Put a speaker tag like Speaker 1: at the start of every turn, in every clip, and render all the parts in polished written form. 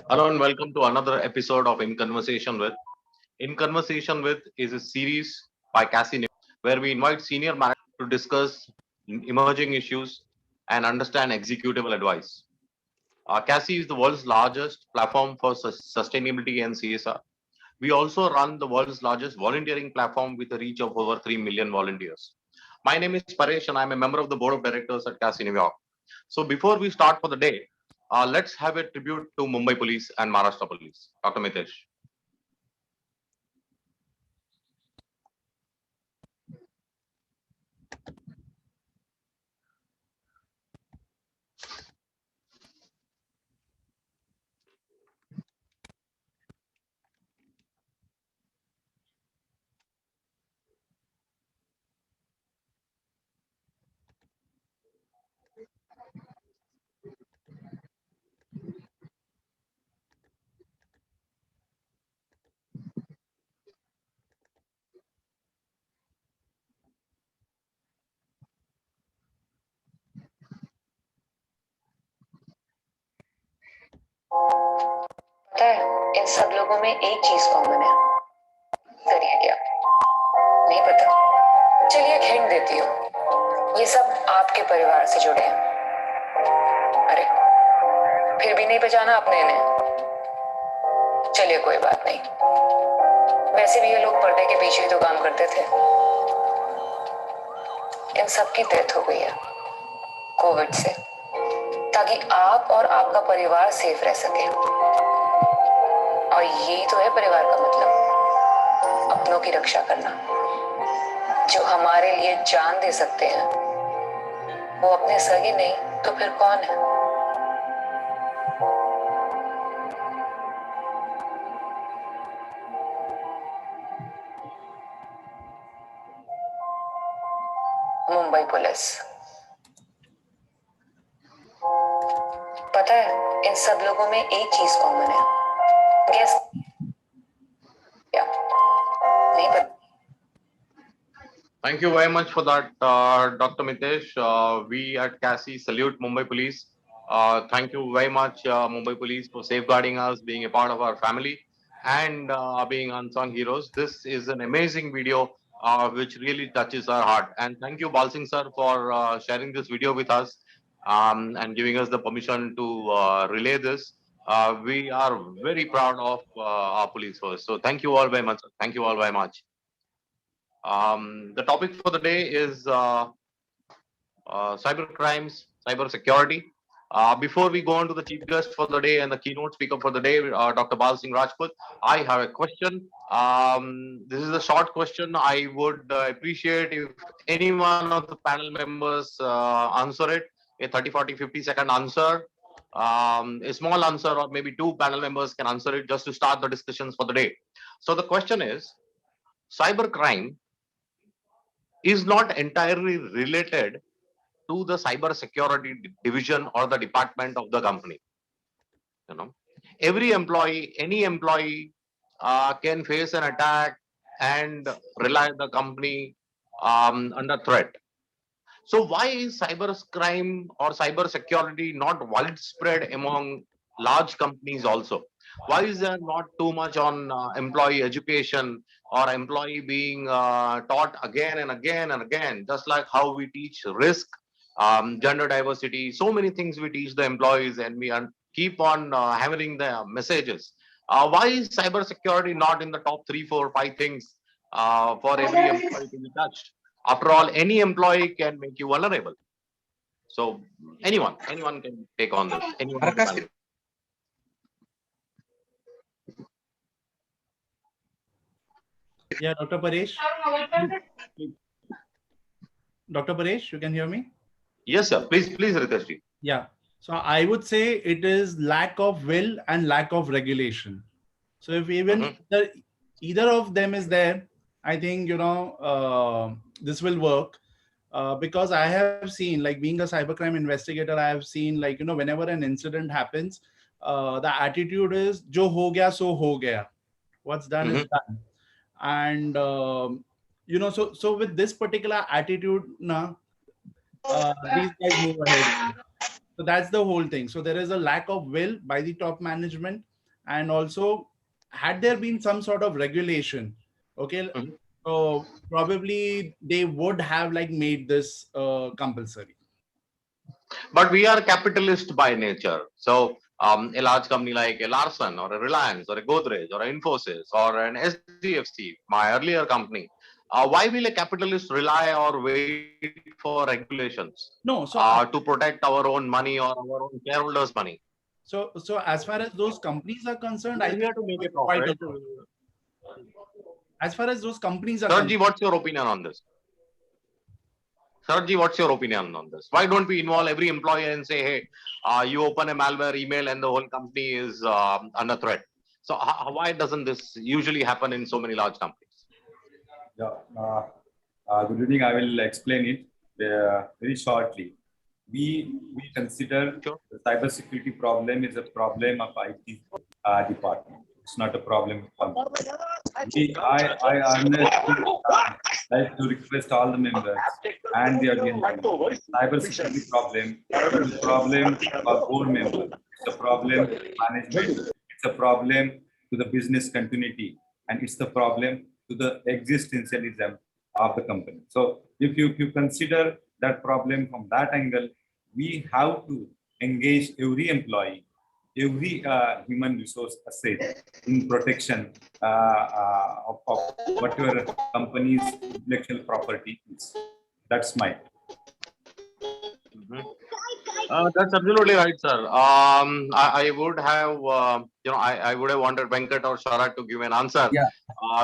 Speaker 1: Hello and welcome to another episode of In Conversation with. In Conversation with is a series by Casi where we invite senior managers to discuss emerging issues and understand executable advice. Casi is the world's largest platform for sustainability and CSR. We also run the world's largest volunteering platform with a reach of over 3 million volunteers. My name is Paresh and I'm a member of the board of directors at Casi New York. So before we start for the day, let's have a tribute to Mumbai Police and Maharashtra Police. Dr. Mitesh.
Speaker 2: पता है इन सब लोगों में एक चीज common है। करिए क्या नहीं पता, चलिए एक हिंट देती हूँ, ये सब आपके परिवार से जुड़े हैं। अरे फिर भी नहीं पहचाना आपने इन्हें? चलिए कोई बात नहीं, वैसे भी ये लोग पर्दे के पीछे ही तो काम करते थे। इन सब की डेथ हो गई है कोविड से, ताकि आप और आपका परिवार सेफ रह सके। और यही तो है परिवार का मतलब, अपनों की रक्षा करना। जो हमारे लिए जान दे सकते हैं वो अपने सगे नहीं तो फिर कौन है? मुंबई पुलिस। पता है इन सब लोगों में एक चीज कॉमन है। गेस क्या? नहीं पता।
Speaker 1: Thank you very much for that, Dr. Mitesh. We at Casi salute Mumbai Police. Thank you very much, Mumbai Police, for safeguarding us, being a part of our family, and being unsung heroes. This is an amazing video which really touches our heart. And thank you, Balsing sir, for sharing this video with us and giving us the permission to relay this. We are very proud of our police force. So thank you all very much. Thank you all very much. The topic for the day is cyber crimes, cyber security. Before we go on to the chief guest for the day and the keynote speaker for the day, Dr. Balsing Rajput, I have a question. This is a short question. I would appreciate if any one of the panel members answer it, a 30, 40, 50-second answer. A small answer, or maybe two panel members can answer it just to start the discussions for the day. So the question is, cyber crime is not entirely related to the cyber security division or the department of the company. You know, every employee, any employee can face an attack and rely the company under threat. So why is cyber crime or cyber security not widespread among large companies also? Why is there not too much on employee education or employee being taught again and again and again, just like how we teach risk, gender diversity, so many things we teach the employees and we keep on hammering the messages. Why is cyber security not in the top 3, 4, 5 things for every employee to be touched? After all, any employee can make you vulnerable. So anyone can take on this. Anyone of the panel.
Speaker 3: Yeah, Dr. Paresh. Dr. Paresh, you can hear me?
Speaker 1: Yes, sir. Please, Ritesh ji.
Speaker 3: Yeah. So I would say it is lack of will and lack of regulation. So if even either of them is there, I think, this will work. Because I have seen, like being a cybercrime investigator, I have seen, like, whenever an incident happens, the attitude is, jo ho gaya, so ho gaya. What's done is done. And, so with this particular attitude, these guys move ahead. So that's the whole thing. So there is a lack of will by the top management. and also had there been some sort of regulation, okay, so probably they would have like made this compulsory.
Speaker 1: But we are capitalist by nature. So a large company like a Larsen or a Reliance or a Godrej or an Infosys or an SDFC, my earlier company, why will a capitalist rely or wait for regulations
Speaker 3: No,
Speaker 1: to protect our own money or our own shareholders' money?
Speaker 3: so as far as those companies are concerned,
Speaker 1: They're
Speaker 3: I think
Speaker 1: here to make a
Speaker 3: quite
Speaker 1: profit.
Speaker 3: a lot. As far as those companies are
Speaker 1: Sirji,
Speaker 3: concerned,
Speaker 1: what's your opinion on this? Sirji, what's your opinion on this? Why don't we involve every employee and say, hey, you open a malware email and the whole company is under threat? So why doesn't this usually happen in so many large companies?
Speaker 4: Yeah. Good evening. I will explain it very shortly. We consider
Speaker 1: Sure.
Speaker 4: the cybersecurity problem is a problem of IT department. It's not a problem of company. I honestly like to request all the members and the audience. Cybersecurity problem is a problem of board members. It's a problem management. It's a problem to the business continuity, and it's the problem to the existentialism of the company. So if you consider that problem from that angle, we have to engage every employee, every human resource asset in protection of whatever company's intellectual property is. That's my.
Speaker 1: That's absolutely right, sir. I would have, I would have wanted Venkat or Sharat to give an answer,
Speaker 5: Yeah.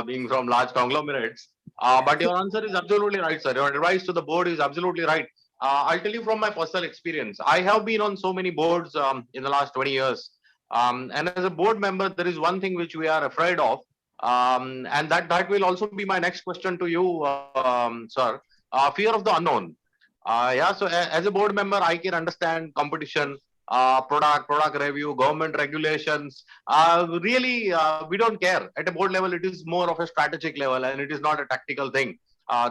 Speaker 1: Being from large conglomerates. But your answer is absolutely right, sir. Your advice to the board is absolutely right. I'll tell you from my personal experience. I have been on so many boards in the last 20 years. And as a board member, there is one thing which we are afraid of. And that will also be my next question to you, sir. Fear of the unknown. So as a board member, I can understand competition, product review, government regulations. Really, we don't care. At a board level, it is more of a strategic level and it is not a tactical thing.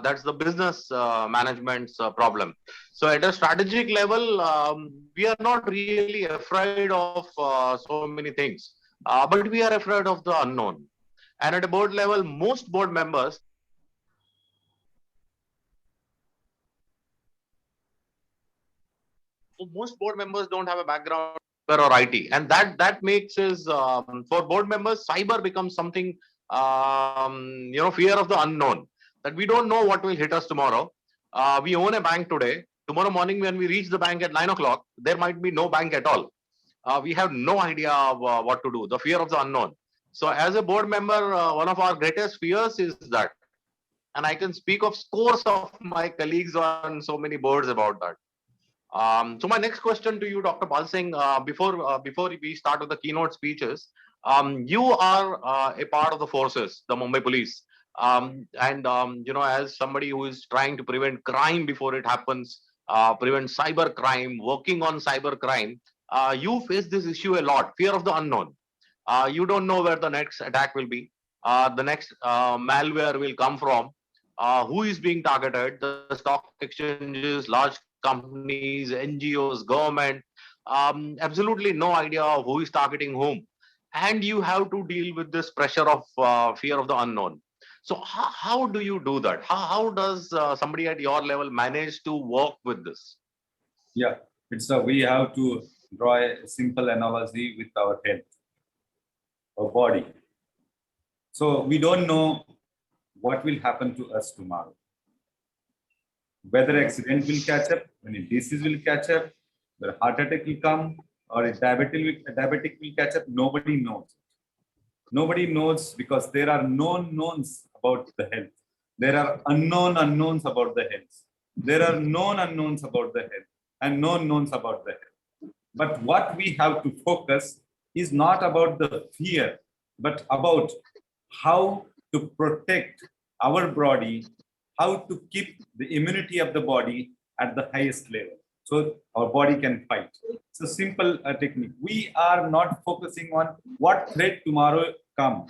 Speaker 1: That's the business management's problem. So at a strategic level, we are not really afraid of so many things, but we are afraid of the unknown. And at a board level, most board members don't have a background or IT, and that makes is for board members, cyber becomes something fear of the unknown, that we don't know what will hit us tomorrow. We own a bank today. Tomorrow morning, when we reach the bank at 9 o'clock, there might be no bank at all. We have no idea of what to do. The fear of the unknown. So, as a board member, one of our greatest fears is that, and I can speak of scores of my colleagues on so many boards about that. So my next question to you, Dr. Balsing, before we start with the keynote speeches, you are a part of the forces, the Mumbai Police, and as somebody who is trying to prevent crime before it happens, prevent cyber crime, working on cyber crime, you face this issue a lot: fear of the unknown. You don't know where the next attack will be, the next malware will come from, who is being targeted, the stock exchanges, large companies, NGOs, government, absolutely no idea of who is targeting whom. And you have to deal with this pressure of fear of the unknown. So how do you do that? How does somebody at your level manage to work with this?
Speaker 4: Yeah, we have to draw a simple analogy with our health, our body. So we don't know what will happen to us tomorrow. Whether accident will catch up, when a disease will catch up, whether heart attack will come, or a diabetic will catch up, nobody knows. Nobody knows because there are known knowns about the health. There are unknown unknowns about the health. There are known unknowns about the health and known knowns about the health. But what we have to focus is not about the fear, but about how to protect our body, how to keep the immunity of the body at the highest level, so our body can fight. It's a simple technique. We are not focusing on what threat tomorrow come,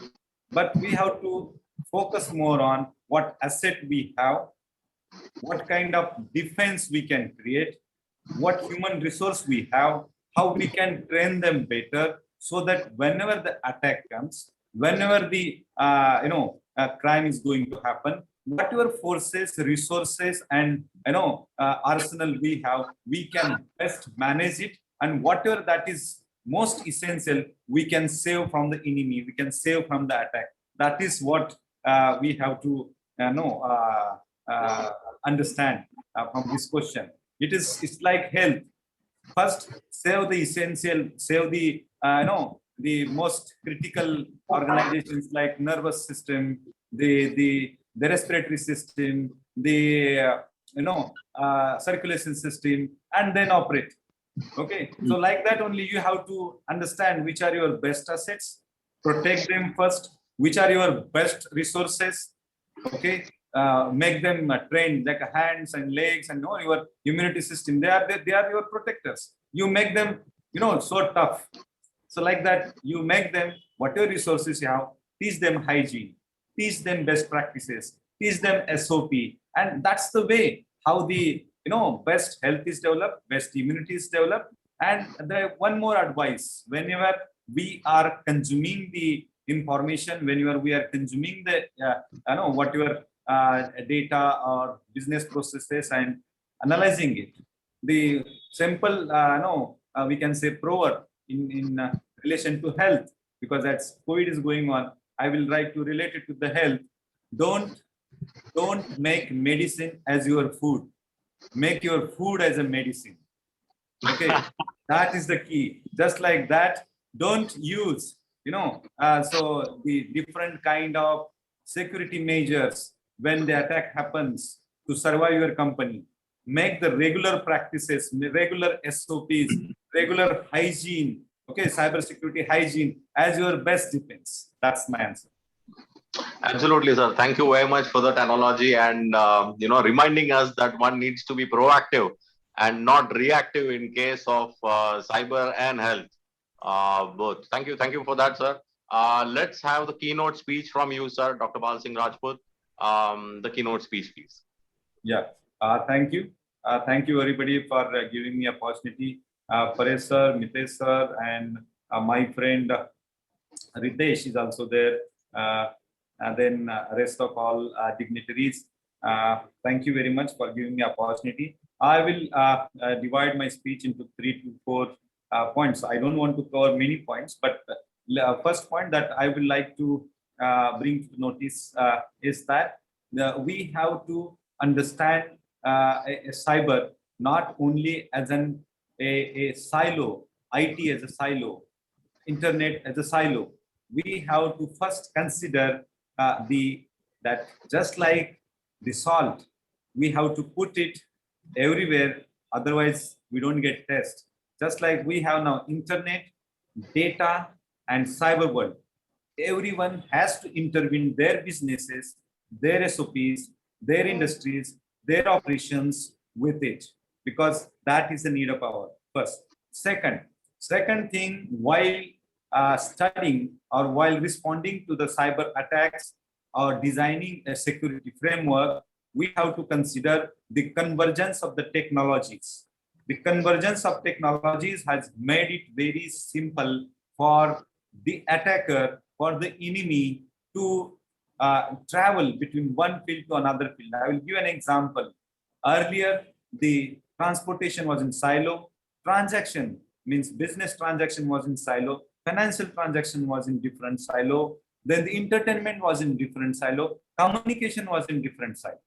Speaker 4: but we have to focus more on what asset we have, what kind of defense we can create, what human resource we have, how we can train them better, so that whenever the attack comes, whenever the crime is going to happen, whatever forces, resources, and arsenal we have, we can best manage it, and whatever that is most essential, we can save from the enemy, we can save from the attack. That is what we have to know understand from this question. It's like health. First, save the essential, save the the most critical organizations like nervous system, the respiratory system, the circulation system, and then operate. Okay, so like that only you have to understand which are your best assets, protect them first, which are your best resources. Okay, make them trained like hands and legs and your immunity system. They are your protectors. You make them so tough. So like that you make them whatever resources you have. Teach them hygiene. Teach them best practices. Teach them SOP, and that's the way how the best health is developed, best immunity is developed. And the one more advice: whenever we are consuming the information, whenever we are consuming the whatever data or business processes and analyzing it, the simple we can say proverb in relation to health, because that's COVID is going on, I will try to relate it to the health. Don't make medicine as your food, make your food as a medicine. Okay, that is the key. Just like that, don't use so the different kind of security measures when the attack happens to survive your company. Make the regular practices, regular SOPs, regular hygiene, okay, cybersecurity hygiene as your best defense. That's my answer.
Speaker 1: Absolutely, sir. Thank you very much for that analogy, and reminding us that one needs to be proactive and not reactive in case of cyber and health, both. Thank you for that, sir. Let's have the keynote speech from you, sir, Dr. Balsing Rajput. The keynote speech, please.
Speaker 4: Yeah, thank you. Thank you everybody for giving me opportunity. Paresh sir, Mitesh sir, and my friend Ritesh is also there. And then rest of all dignitaries. Thank you very much for giving me opportunity. I will divide my speech into 3 to 4 points. I don't want to cover many points, but first point that I would like to bring to notice is that we have to understand a cyber not only as a silo, IT as a silo, internet as a silo. We have to first consider that just like the salt, we have to put it everywhere, otherwise we don't get test. Just like we have now internet, data, and cyber world, everyone has to intervene their businesses, their SOPs, their industries, their operations with it, because that is the need of our first. Second thing, while studying or while responding to the cyber attacks or designing a security framework, we have to consider the convergence of the technologies. The convergence of technologies has made it very simple for the attacker, for the enemy to travel between one field to another field. I will give an example. Earlier, the transportation was in silo. Transaction means business transaction was in silo. Financial transaction was in different silo. Then the entertainment was in different silo. Communication was in different silo.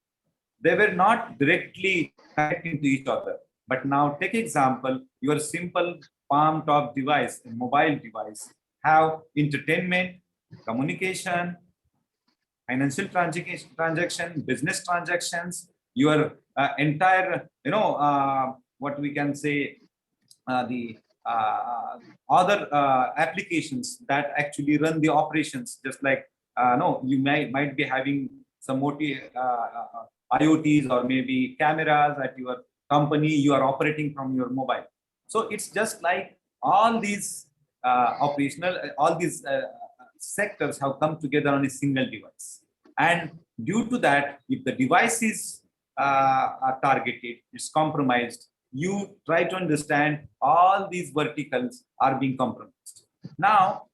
Speaker 4: They were not directly connecting to each other. But now take example, your simple palm top device, a mobile device, have entertainment, communication, financial transaction, business transactions, your entire, what we can say, the other applications that actually run the operations, just like you might be having some IoTs or maybe cameras at your company, you are operating from your mobile. So it's just like all these all these sectors have come together on a single device. And due to that, if the device is targeted, it's compromised, you try to understand all these verticals are being compromised. Now,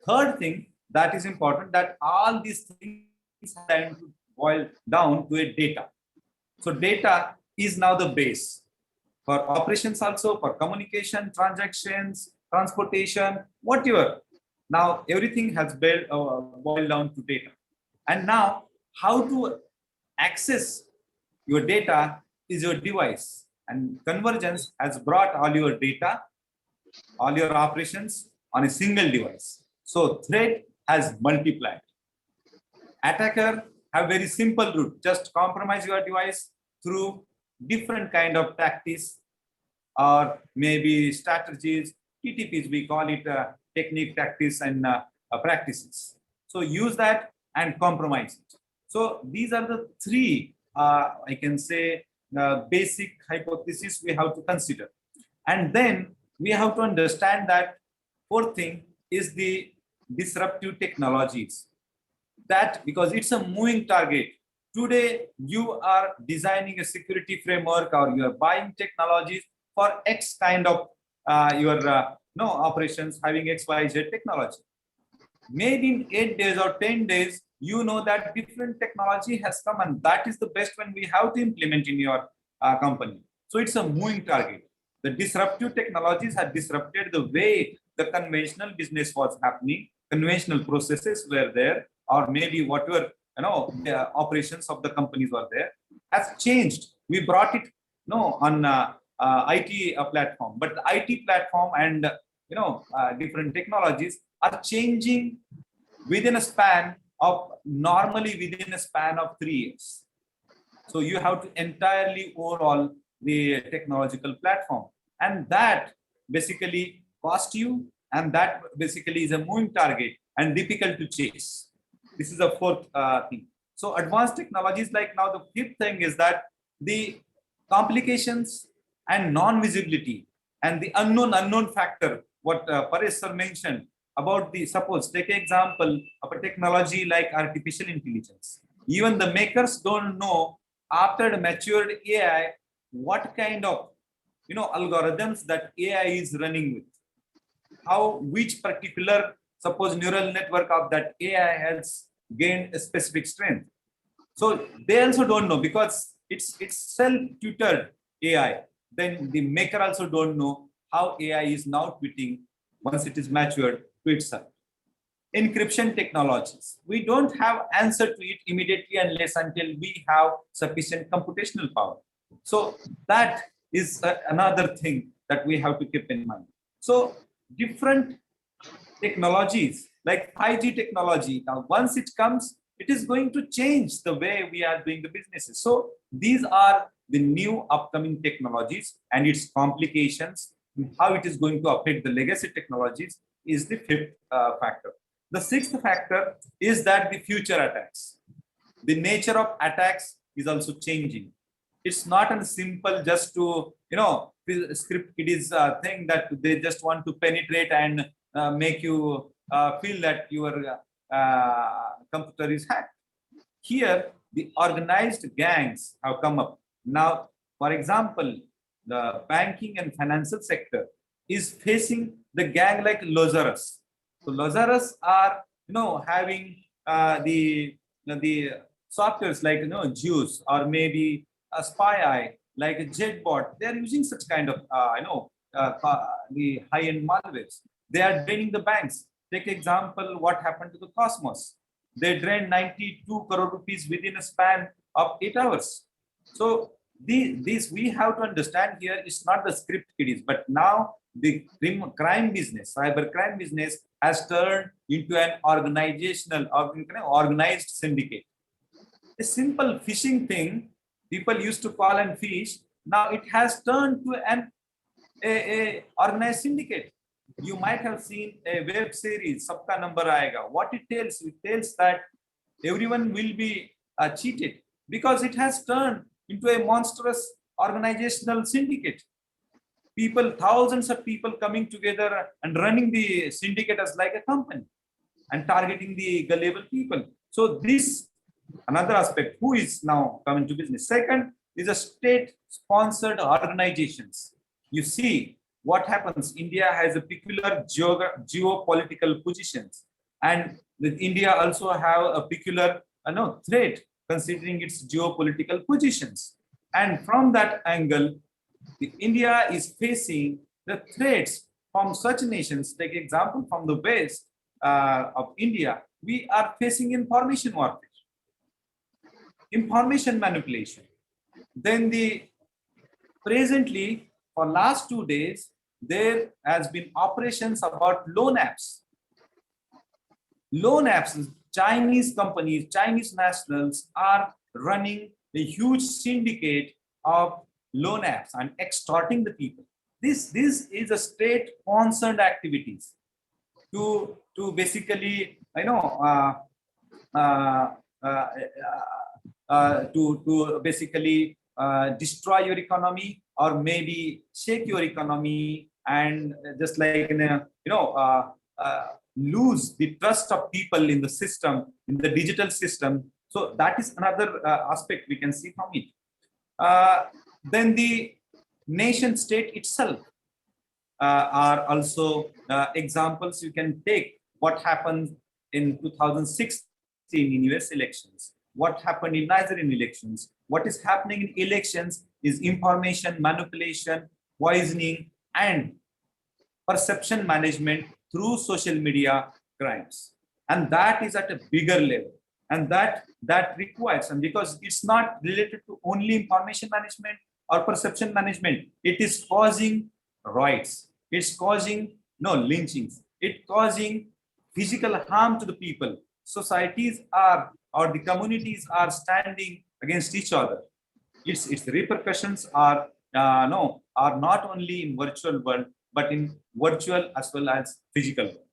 Speaker 4: third thing that is important, that all these things have to boil down to a data. So data is now the base for operations, also for communication, transactions, transportation, whatever. Now everything has boiled down to data. And now how to access your data is your device. And convergence has brought all your data, all your operations on a single device. So threat has multiplied. Attacker have very simple route, just compromise your device through different kind of tactics or maybe strategies, TTPs, we call it technique, tactics, and practices. So use that and compromise it. So these are the three, I can say, basic hypotheses we have to consider. And then we have to understand that fourth thing is the disruptive technologies. That because it's a moving target. Today, you are designing a security framework or you are buying technologies for X kind of your operations having XYZ technology. Maybe in 8 days or 10 days, you know that different technology has come, and that is the best one we have to implement in your company. So it's a moving target. The disruptive technologies have disrupted the way the conventional business was happening, conventional processes were there, or maybe whatever the operations of the companies were there, has changed. We brought it on IT platform, but the IT platform and different technologies are changing within a span of normally within a span of 3 years. So you have to entirely overhaul the technological platform, and that basically cost you, and that basically is a moving target and difficult to chase. This is the fourth thing. So advanced technologies, like now the fifth thing is that the complications and non-visibility and the unknown factor, what Paresh sir mentioned about the, suppose take an example of a technology like artificial intelligence. Even the makers don't know after the matured AI what kind of algorithms that AI is running with, how which particular suppose neural network of that AI has gained a specific strength. So they also don't know because it's self-tutored AI. Then the maker also don't know how AI is now tweeting once it is matured to itself. Encryption technologies. We don't have answer to it immediately unless until we have sufficient computational power. So that is another thing that we have to keep in mind. So different technologies like 5G technology, now once it comes, it is going to change the way we are doing the businesses. So these are the new upcoming technologies and its complications, how it is going to affect the legacy technologies is the fifth factor. The sixth factor is that the future attacks. The nature of attacks is also changing. It's not a simple just to, script. It is a thing that they just want to penetrate and make you feel that your computer is hacked. Here, the organized gangs have come up. Now, for example, the banking and financial sector is facing the gang like Lazarus. So Lazarus are, having the softwares like, Juice or maybe a Spy Eye, like a JetBot. They are using such kind of, the high-end malwares. They are draining the banks. Take example, what happened to the Cosmos. They drained 92 crore rupees within a span of 8 hours. So this we have to understand here is not the script kiddies, but now the crime business, cyber crime business has turned into an organized syndicate. A simple fishing thing people used to call and fish, now it has turned to an organized syndicate. You might have seen a web series, Sabka Number Aayega. What it tells that everyone will be cheated because it has turned into a monstrous organizational syndicate. People, thousands of people coming together and running the syndicate as like a company and targeting the gullible people. So this another aspect, who is now coming to business. Second is a state-sponsored organizations. You see, what happens? India has a peculiar geopolitical positions, and India also have a peculiar threat considering its geopolitical positions. And from that angle, India is facing the threats from such nations. Take example from the west of India, we are facing information warfare, information manipulation. Then presently for last 2 days, there has been operations about loan apps. Loan apps, Chinese companies, Chinese nationals are running a huge syndicate of loan apps and extorting the people. This is a state-sponsored activities to basically, to basically destroy your economy or maybe shake your economy and just like lose the trust of people in the system, in the digital system. So that is another aspect we can see from it. Then the nation state itself are also examples you can take. What happened in 2016 in US elections, what happened in Nigerian elections, what is happening in elections is information manipulation, poisoning, and perception management through social media crimes. And that is at a bigger level. And that requires, and because it's not related to only information management or perception management, it is causing riots, it's causing lynchings, it's causing physical harm to the people. Societies are, or the communities are standing against each other. Its repercussions are not only in virtual world, but in virtual as well as physical world.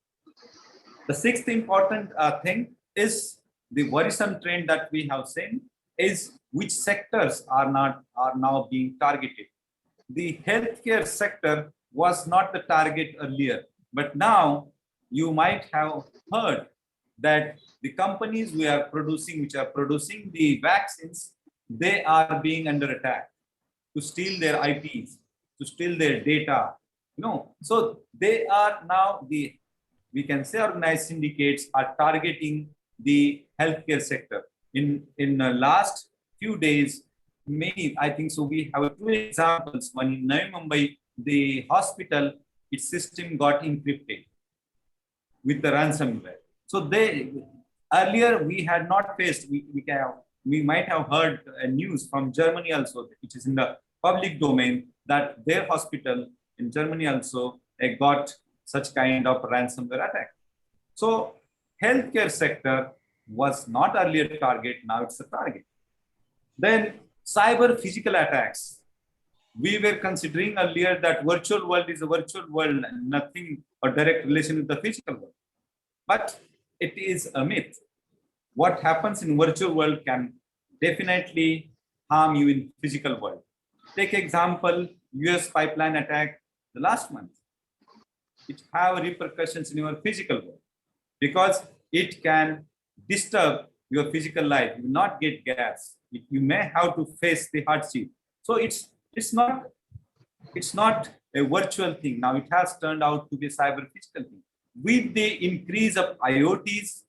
Speaker 4: The sixth important thing is the worrisome trend that we have seen is which sectors are now being targeted. The healthcare sector was not the target earlier, but now you might have heard that the companies which are producing the vaccines, they are being under attack to steal their IPs, to steal their data. So they are now we can say organized syndicates are targeting the healthcare sector. In the last few days, I think so. We have two examples. One in Mumbai, the hospital, its system got encrypted with the ransomware. So earlier we had not faced. We might have heard news from Germany also, which is in the public domain, that their hospital in Germany also got such kind of ransomware attack. So healthcare sector was not earlier a target, now it's a target. Then cyber physical attacks. We were considering earlier that virtual world is a virtual world and nothing or direct relation with the physical world. But it is a myth. What happens in virtual world can definitely harm you in physical world. Take example, US pipeline attack the last month. It have repercussions in your physical world because it can disturb your physical life. You will not get gas. You may have to face the hardship. So it's not a virtual thing. Now it has turned out to be a cyber physical thing. With the increase of IoTs,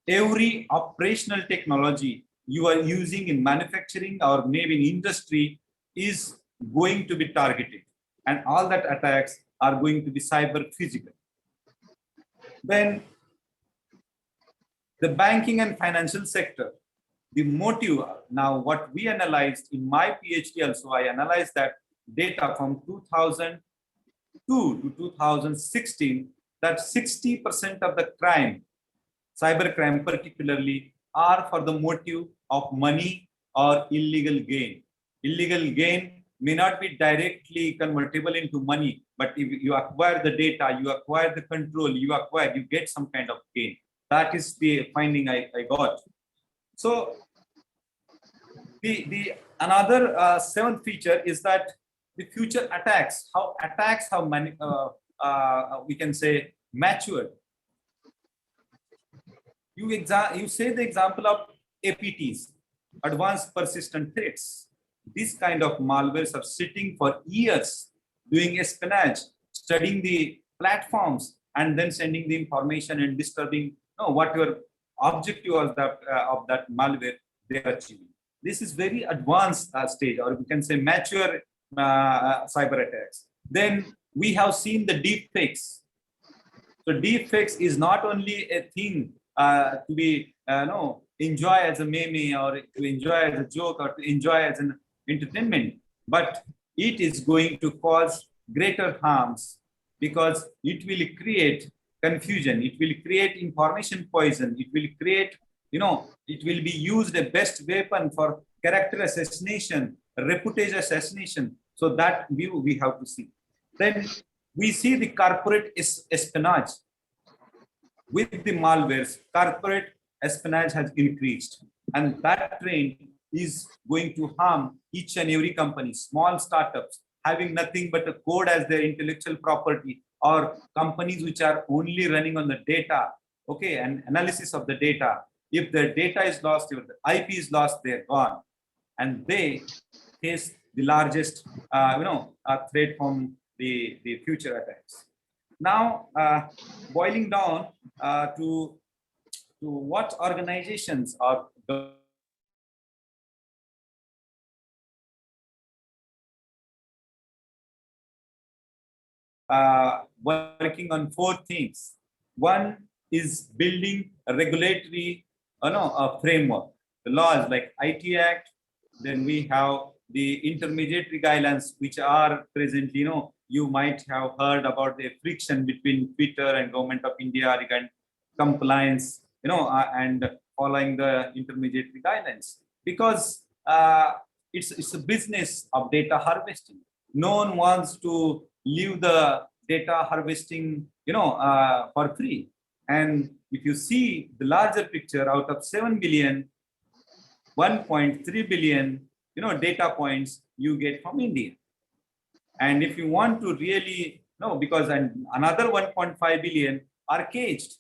Speaker 4: every operational technology you are using in manufacturing or maybe in industry is going to be targeted, and all that attacks are going to be cyber physical. Then the banking and financial sector, the motive. Now what we analyzed in my PhD also, I analyzed that data from 2002 to 2016, that 60% of the crime, cybercrime particularly, are for the motive of money or illegal gain. Illegal gain may not be directly convertible into money, but if you acquire the data, you acquire the control, you get some kind of gain. That is the finding I got. So the another seventh feature is that the future attacks, how attacks have we can say matured. You say the example of APTs, advanced persistent threats. This kind of malwares are sitting for years doing espionage, studying the platforms, and then sending the information and disturbing what your objective was of that malware they are achieving. This is very advanced stage, or we can say mature cyber attacks. Then we have seen the deep fakes. So deep fakes is not only a thing to be enjoy as a meme, or to enjoy as a joke, or to enjoy as an entertainment, but it is going to cause greater harms, because it will create confusion, it will create information poison, it will create, it will be used a best weapon for character assassination, reputation assassination. So that view we have to see. Then we see the corporate espionage. With the malwares, corporate espionage has increased, and that trend is going to harm each and every company, small startups having nothing but a code as their intellectual property, or companies which are only running on the data, okay, and analysis of the data. If the data is lost, if the IP is lost, they're gone, and they face the largest, threat from the future attacks. Now, boiling down to what organizations are working on four things. One is building a regulatory a framework. The laws like IT Act, then we have the intermediary guidelines, which are presently, you might have heard about the friction between Twitter and Government of India regarding compliance, and following the intermediary guidelines, because it's a business of data harvesting. No one wants to leave the data harvesting, for free. And if you see the larger picture, out of 7 billion, 1.3 billion, data points you get from India. And if you want to really know, because another 1.5 billion are caged,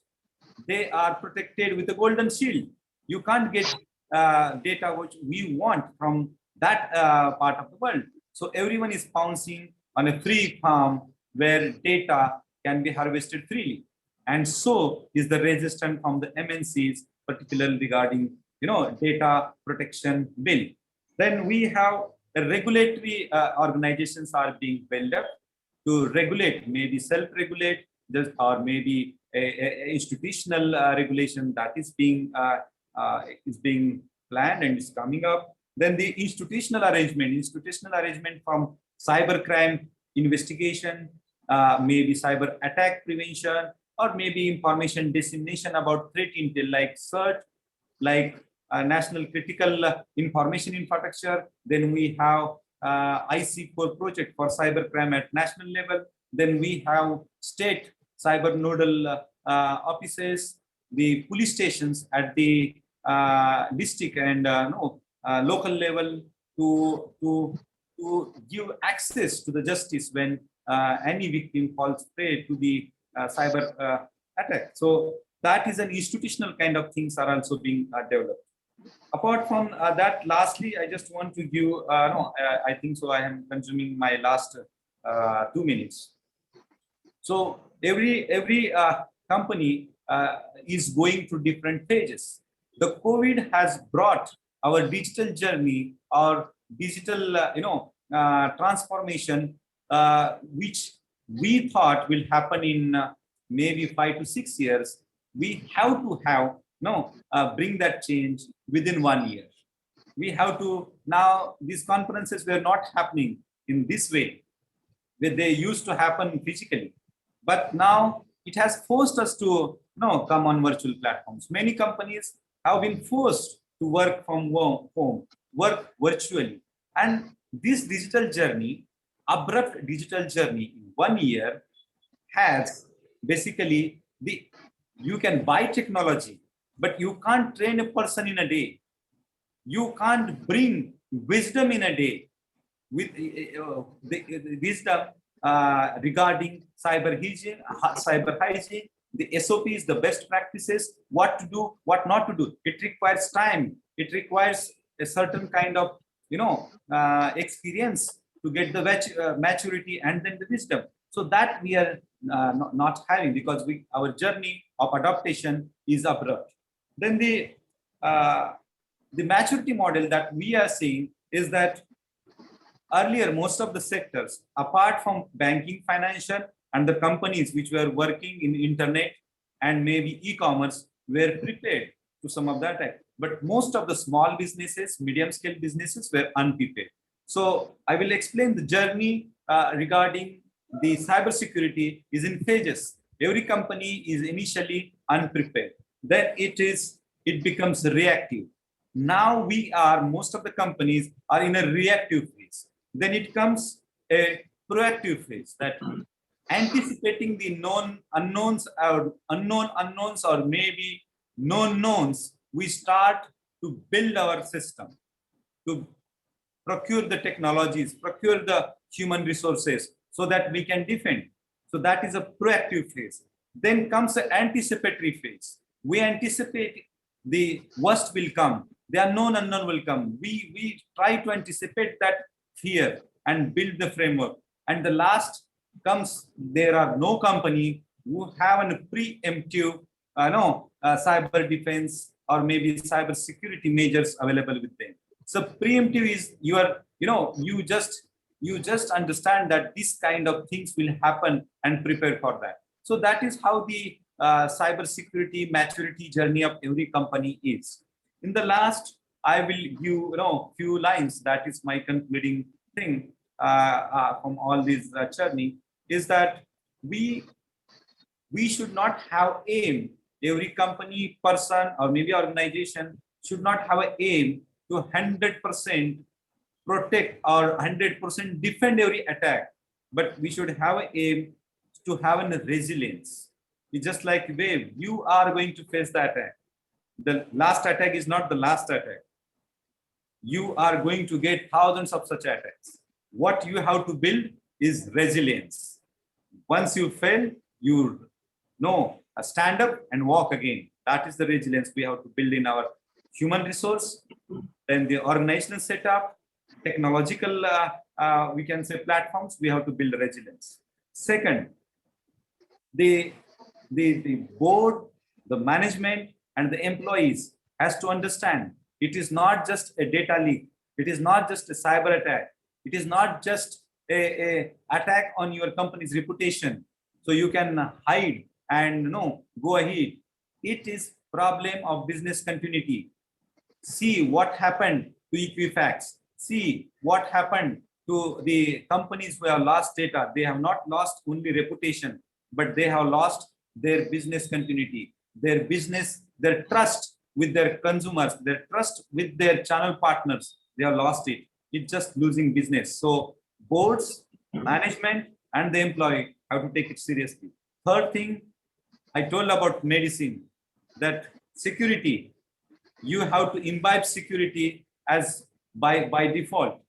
Speaker 4: they are protected with a golden shield. You can't get data which we want from that part of the world. So everyone is pouncing on a free farm where data can be harvested freely. And so is the resistance from the MNCs, particularly regarding data protection bill. Then we have the regulatory organizations are being built up to regulate, maybe self-regulate, or maybe a institutional regulation that is being planned and is coming up. Then the institutional arrangement from cybercrime investigation, maybe cyber attack prevention, or maybe information dissemination about threat intel like CERT, like National Critical Information Infrastructure. Then we have IC4 project for cybercrime at national level. Then we have state cyber nodal offices, the police stations at the district and local level to give access to the justice when any victim falls prey to the cyber attack. So that is an institutional kind of things are also being developed. Apart from that, lastly, I just want to give, I think so I am consuming my last 2 minutes. So every company is going through different phases. The COVID has brought our digital journey, our digital, transformation, which we thought will happen in maybe 5 to 6 years. We have to have bring that change within 1 year. We have to now. These conferences were not happening in this way, where they used to happen physically, but now it has forced us to come on virtual platforms. Many companies have been forced to work from home, work virtually, and this digital journey, abrupt digital journey in 1 year, has basically you can buy technology, but you can't train a person in a day. You can't bring wisdom in a day with the wisdom regarding cyber hygiene, the SOPs, the best practices, what to do, what not to do. It requires time. It requires a certain kind of experience to get the maturity and then the wisdom. So that we are not having, because our journey of adaptation is abrupt. Then the maturity model that we are seeing is that earlier, most of the sectors, apart from banking, financial, and the companies which were working in internet and maybe e-commerce, were prepared to some of the attack. But most of the small businesses, medium-scale businesses were unprepared. So I will explain the journey regarding the cybersecurity is in phases. Every company is initially unprepared. Then it becomes reactive. Now most of the companies are in a reactive phase. Then it comes a proactive phase, that anticipating the known unknowns or unknown unknowns, or maybe known knowns, we start to build our system, to procure the technologies, procure the human resources so that we can defend. So that is a proactive phase. Then comes the anticipatory phase. We anticipate the worst will come, the unknown will come. We try to anticipate that fear and build the framework. And the last comes, there are no company who have a preemptive cyber defense or maybe cyber security measures available with them. So preemptive is you just understand that this kind of things will happen and prepare for that. So that is how the cyber security maturity journey of every company is. In the last, I will give few lines. That is my concluding thing from all this journey, is that we should not have aim. Every company, person, or maybe organization should not have an aim to 100% protect or 100% defend every attack, but we should have an aim to have a resilience. It's just like wave. You are going to face the attack. The last attack is not the last attack. You are going to get thousands of such attacks. What you have to build is resilience. Once you fail, you stand up and walk again. That is the resilience we have to build in our human resource, then the organizational setup, technological, we can say platforms, we have to build resilience. Second, the board, the management, and the employees has to understand it is not just a data leak. It is not just a cyber attack. It is not just a attack on your company's reputation, so you can hide and go ahead. It is problem of business continuity. See what happened to Equifax. See what happened to the companies who have lost data. They have not lost only reputation, but they have lost their business continuity, their business, their trust with their consumers, their trust with their channel partners. They have lost it. It's just losing business. So boards, management, and the employee have to take it seriously. Third thing, I told about medicine, that security, you have to imbibe security as by default.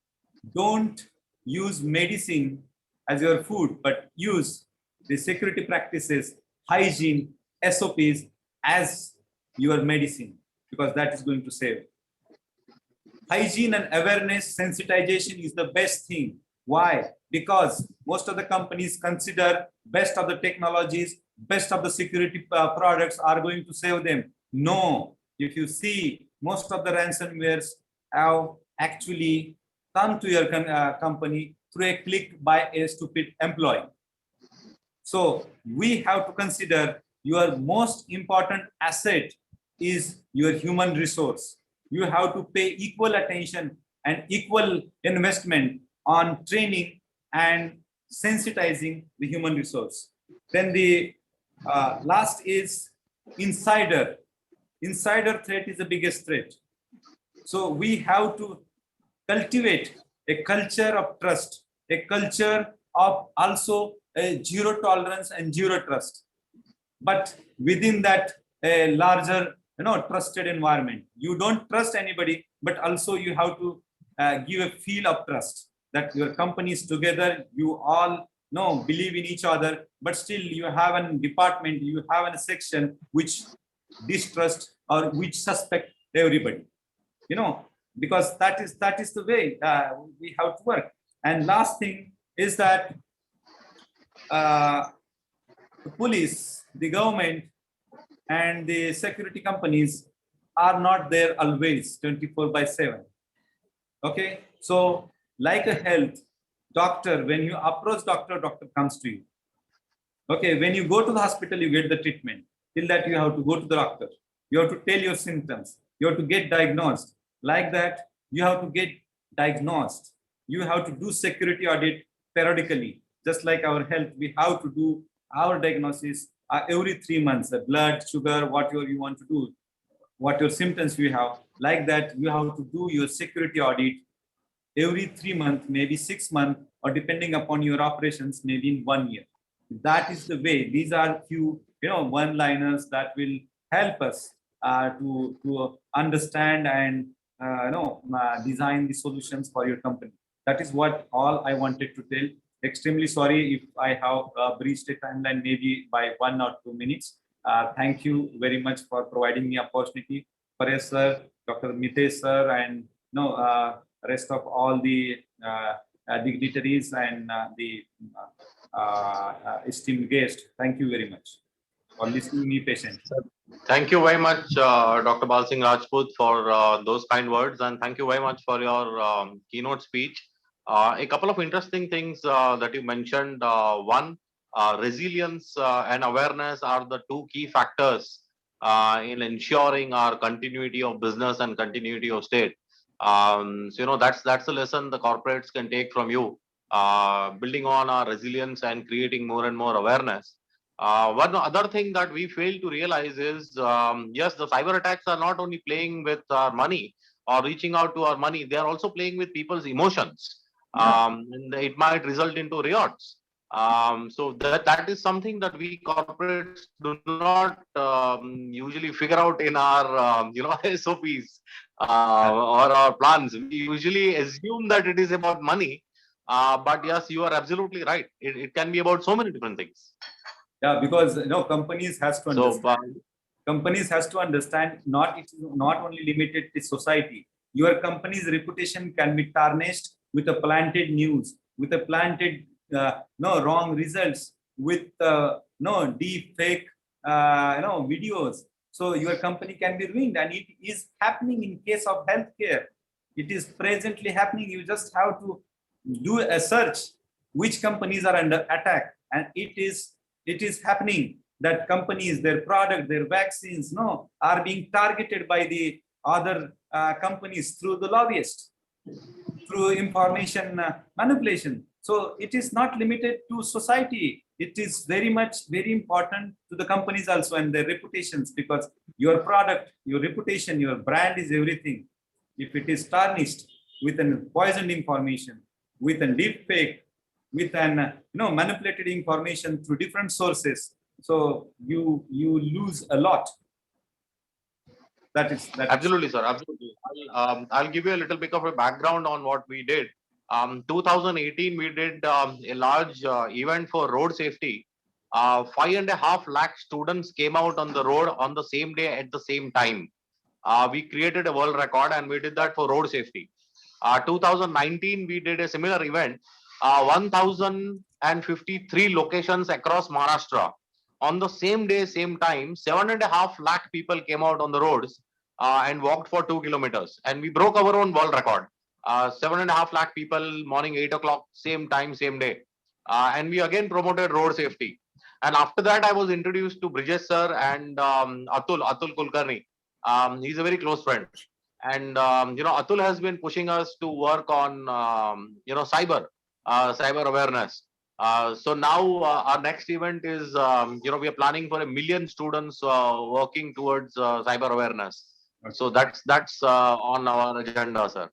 Speaker 4: Don't use medicine as your food, but use the security practices, hygiene, SOPs as your medicine, because that is going to save. Hygiene and awareness, sensitization is the best thing. Why? Because most of the companies consider best of the technologies, best of the security products are going to save them. No, if you see, most of the ransomwares have actually come to your company through a click by a stupid employee. So we have to consider your most important asset is your human resource. You have to pay equal attention and equal investment on training and sensitizing the human resource. Then the last is insider. Insider threat is the biggest threat. So we have to cultivate a culture of trust, a culture of also a zero tolerance and zero trust. But within that, a larger, trusted environment. You don't trust anybody, but also you have to give a feel of trust that your company is together. You all believe in each other, but still you have a department, you have a section which distrust or which suspect everybody. Because that is the way we have to work. And last thing is that the police, the government, and the security companies are not there always 24/7. Okay, so like a health doctor, when you approach doctor, doctor comes to you. Okay, when you go to the hospital, you get the treatment. Till that, you have to go to the doctor. You have to tell your symptoms. You have to get diagnosed. Like that, you have to get diagnosed. You have to do security audit periodically. Just like our health, we have to do our diagnosis every 3 months. The blood, sugar, whatever you want to do, what your symptoms you have. Like that, you have to do your security audit every 3 months, maybe 6 months, or depending upon your operations, maybe in 1 year. That is the way. These are few, one-liners that will help us to understand and design the solutions for your company. That is what all I wanted to tell. Extremely sorry if I have breached a timeline, maybe by 1 or 2 minutes. Thank you very much for providing me opportunity. Paresh sir, Dr. Mitesh sir, and rest of all the dignitaries and the esteemed guest. Thank you very much for listening me patiently.
Speaker 1: Thank you very much, Dr. Balsing Rajput, for those kind words, and thank you very much for your keynote speech. A couple of interesting things that you mentioned. One, resilience and awareness are the two key factors in ensuring our continuity of business and continuity of state. So that's the lesson the corporates can take from you, building on our resilience and creating more and more awareness. One other thing that we fail to realize is, yes, the cyber attacks are not only playing with our money or reaching out to our money, they are also playing with people's emotions. And it might result into riots. So that is something that we corporates do not usually figure out in our SOPs or our plans. We usually assume that it is about money, but yes, you are absolutely right. It can be about so many different things.
Speaker 4: Yeah, because companies has to understand. Companies has to understand it is not only limited to society. Your company's reputation can be tarnished with a planted news, with a planted wrong results, with deep fake videos. So your company can be ruined, and it is happening in case of healthcare. It is presently happening. You just have to do a search which companies are under attack, and it is happening that companies, their product, their vaccines, are being targeted by the other companies through the lobbyists, through information manipulation. So it is not limited to society. It is very important to the companies also and their reputations, because your product, your reputation, your brand is everything. If it is tarnished with an poisoned information, with a deep fake, with an manipulated information through different sources, so you lose a lot. That is
Speaker 1: absolutely, sir. Absolutely. I'll give you a little bit of a background on what we did. 2018, we did a large event for road safety. 5.5 lakh students came out on the road on the same day at the same time. We created a world record, and we did that for road safety. 2019, we did a similar event. 1,053 locations across Maharashtra. On the same day, same time, 7.5 lakh people came out on the roads and walked for 2 kilometers. And we broke our own world record. 7.5 lakh people, morning 8 o'clock, same time, same day. And we again promoted road safety. And after that, I was introduced to Brijesh sir and Atul Kulkarni. He's a very close friend. And, Atul has been pushing us to work on, cyber awareness. So now our next event is, we are planning for 1 million students working towards cyber awareness. So that's on our agenda, sir.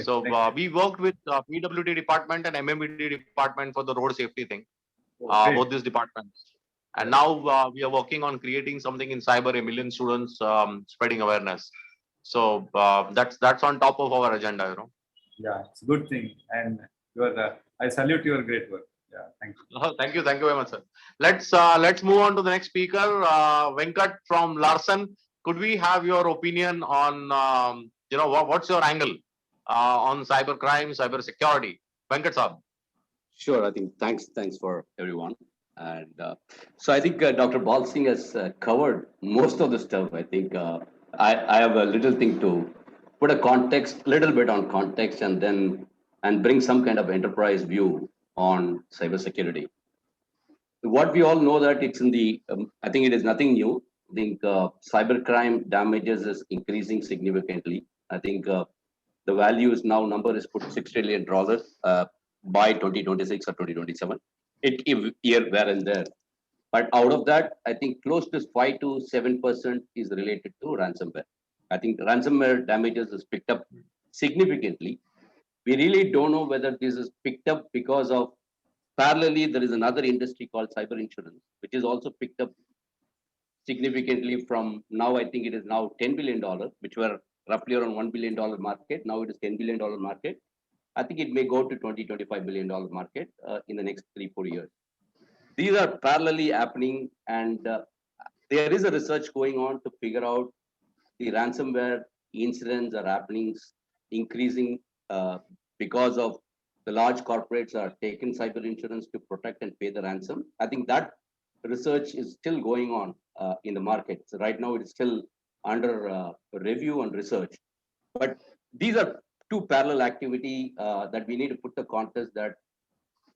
Speaker 1: So we worked with PWD department and MMBD department for the road safety thing, both these departments. And now we are working on creating something in cyber, 1 million students spreading awareness. So that's on top of our agenda,
Speaker 4: Yeah, it's a good thing, and I salute your great work. Yeah, thank you.
Speaker 1: Thank you very much, sir. Let's move on to the next speaker, Venkat from Larsen. Could we have your opinion on what's your angle on cyber crime, cyber security? Venkat Saab.
Speaker 5: Sure, I think thanks for everyone. And so I think Dr. Balsing has covered most of the stuff. I think I have a little thing to put a context, little bit on context, and bring some kind of enterprise view on cybersecurity. What we all know that it's in the, I think it is nothing new. I think cybercrime damages is increasing significantly. I think the value is now number is put $6 trillion by 2026 or 2027. Year where and there. But out of that, I think close to 5 to 7% is related to ransomware. I think ransomware damages is picked up significantly. We really don't know whether this is picked up because of parallelly, there is another industry called cyber insurance, which is also picked up significantly from now, I think it is now $10 billion, which were roughly around $1 billion market. Now it is $10 billion market. I think it may go to $25 billion market in the next 3-4 years. These are parallelly happening, and there is a research going on to figure out the ransomware incidents are happening, increasing because of the large corporates are taking cyber insurance to protect and pay the ransom. I think that research is still going on in the market. So right now, it is still under review and research. But these are two parallel activity that we need to put the context that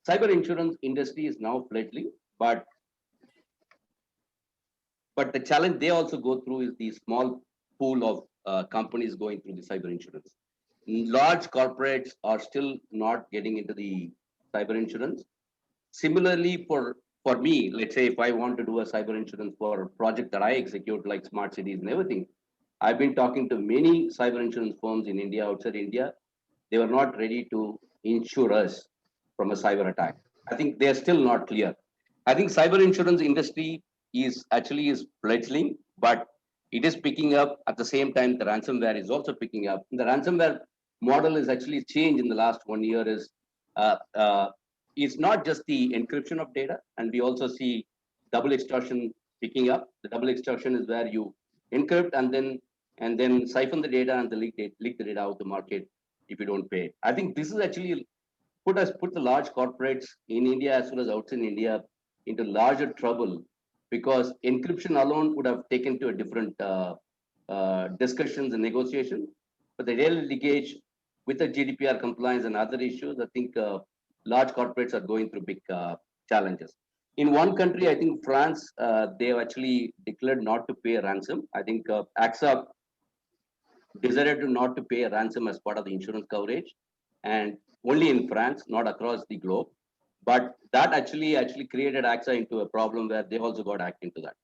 Speaker 5: cyber insurance industry is now fledgling, but the challenge they also go through is the small pool of companies going through the cyber insurance. Large corporates are still not getting into the cyber insurance. Similarly, for me, let's say if I want to do a cyber insurance for a project that I execute like smart cities and everything, I've been talking to many cyber insurance firms in India, outside India. They were not ready to insure us from a cyber attack. I think they're still not clear. I think cyber insurance industry is fledgling, but it is picking up at the same time. The ransomware is also picking up. The ransomware model is actually changed in the last 1 year. It's not just the encryption of data, and we also see double extortion picking up. The double extortion is where you encrypt and then siphon the data and leak the data out the market if you don't pay. I think this is actually put the large corporates in India as well as outside India into larger trouble, because encryption alone would have taken to a different discussions and negotiation. But the real leakage with the GDPR compliance and other issues, I think large corporates are going through big challenges. In one country, I think France, they have actually declared not to pay a ransom. I think AXA decided not to pay a ransom as part of the insurance coverage, and only in France, not across the globe. But that actually created AXA into a problem where they also got hacked into that.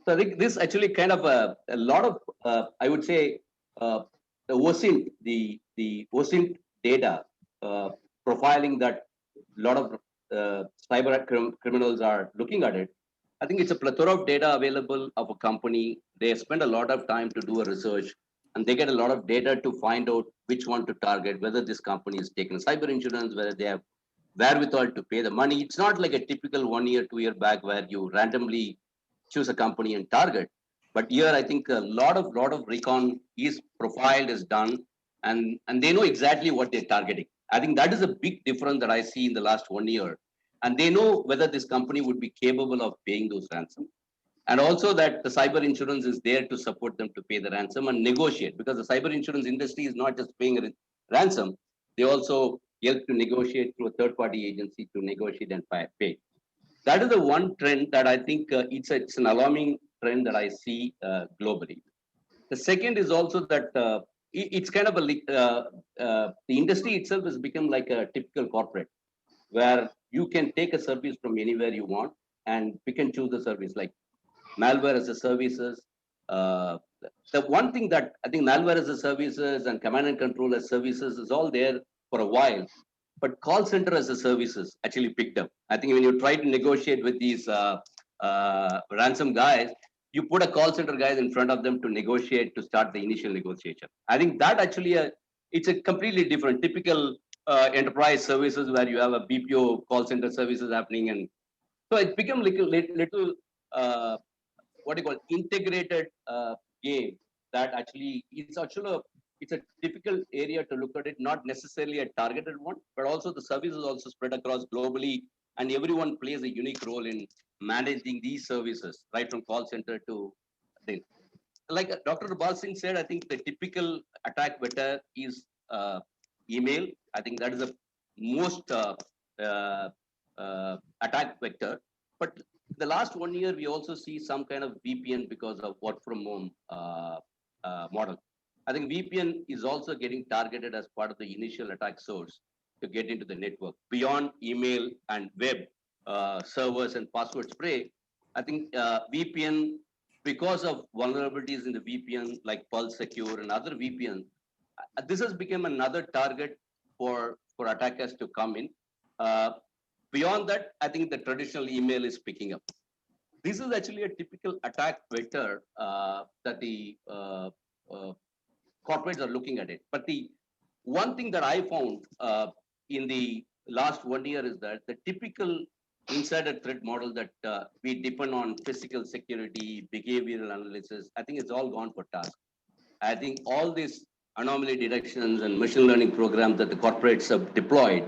Speaker 5: So I think this actually kind of a lot of I would say the OSINT data profiling that a lot of cyber criminals are looking at it. I think it's a plethora of data available of a company. They spend a lot of time to do a research, and they get a lot of data to find out which one to target, whether this company is taking cyber insurance, whether they have wherewithal to pay the money. It's not like a typical 1 year, 2 year back where you randomly choose a company and target. But here, I think a lot of recon is profiled, is done, and they know exactly what they're targeting. I think that is a big difference that I see in the last 1 year. And they know whether this company would be capable of paying those ransom. And also that the cyber insurance is there to support them to pay the ransom and negotiate, because the cyber insurance industry is not just paying a ransom. They also help to negotiate through a third-party agency to negotiate and pay. That is the one trend that I think it's an alarming trend that I see globally. The second is also that it's kind of the industry itself has become like a typical corporate, where you can take a service from anywhere you want and pick and choose the service, like malware as a services. The one thing that I think malware as a services and command and control as services is all there for a while, but call center as a services actually picked up. I think when you try to negotiate with these ransom guys, you put a call center guys in front of them to negotiate, to start the initial negotiation. I think that actually it's a completely different typical enterprise services where you have a BPO call center services happening, and so it's become little what do you call integrated game that actually it's actually it's a difficult area to look at it, not necessarily a targeted one, but also the service is also spread across globally, and everyone plays a unique role in managing these services, right from call center to thing. Like Dr. Balsing said, I think the typical attack vector is email. I think that is the most uh, attack vector. But the last 1 year, we also see some kind of VPN because of work from home model. I think VPN is also getting targeted as part of the initial attack source to get into the network. Beyond email and web servers and password spray, I think VPN, because of vulnerabilities in the VPN like Pulse Secure and other VPN, this has become another target for attackers to come in. Uh, Beyond that, I think the traditional email is picking up. This is actually a typical attack vector that the corporates are looking at it. But the one thing that I found in the last 1 year is that the typical insider threat model that we depend on physical security, behavioral analysis, I think it's all gone for task. I think all these anomaly detections and machine learning programs that the corporates have deployed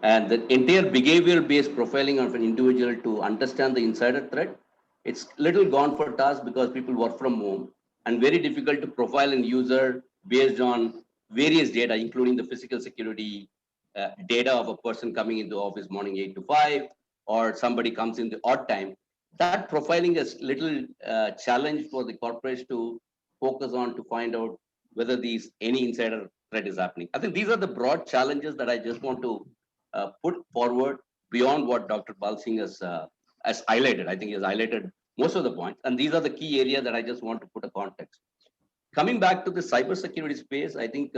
Speaker 5: and the entire behavioral based profiling of an individual to understand the insider threat, it's little gone for task because people work from home and very difficult to profile an user based on various data, including the physical security data of a person coming into office morning 8 to 5, or somebody comes in the odd time. That profiling is little challenge for the corporates to focus on to find out whether these any insider threat is happening. I think these are the broad challenges that I just want to put forward beyond what Dr. Balsing has highlighted. I think he has highlighted most of the points, and these are the key areas that I just want to put a context. Coming back to the cybersecurity space, I think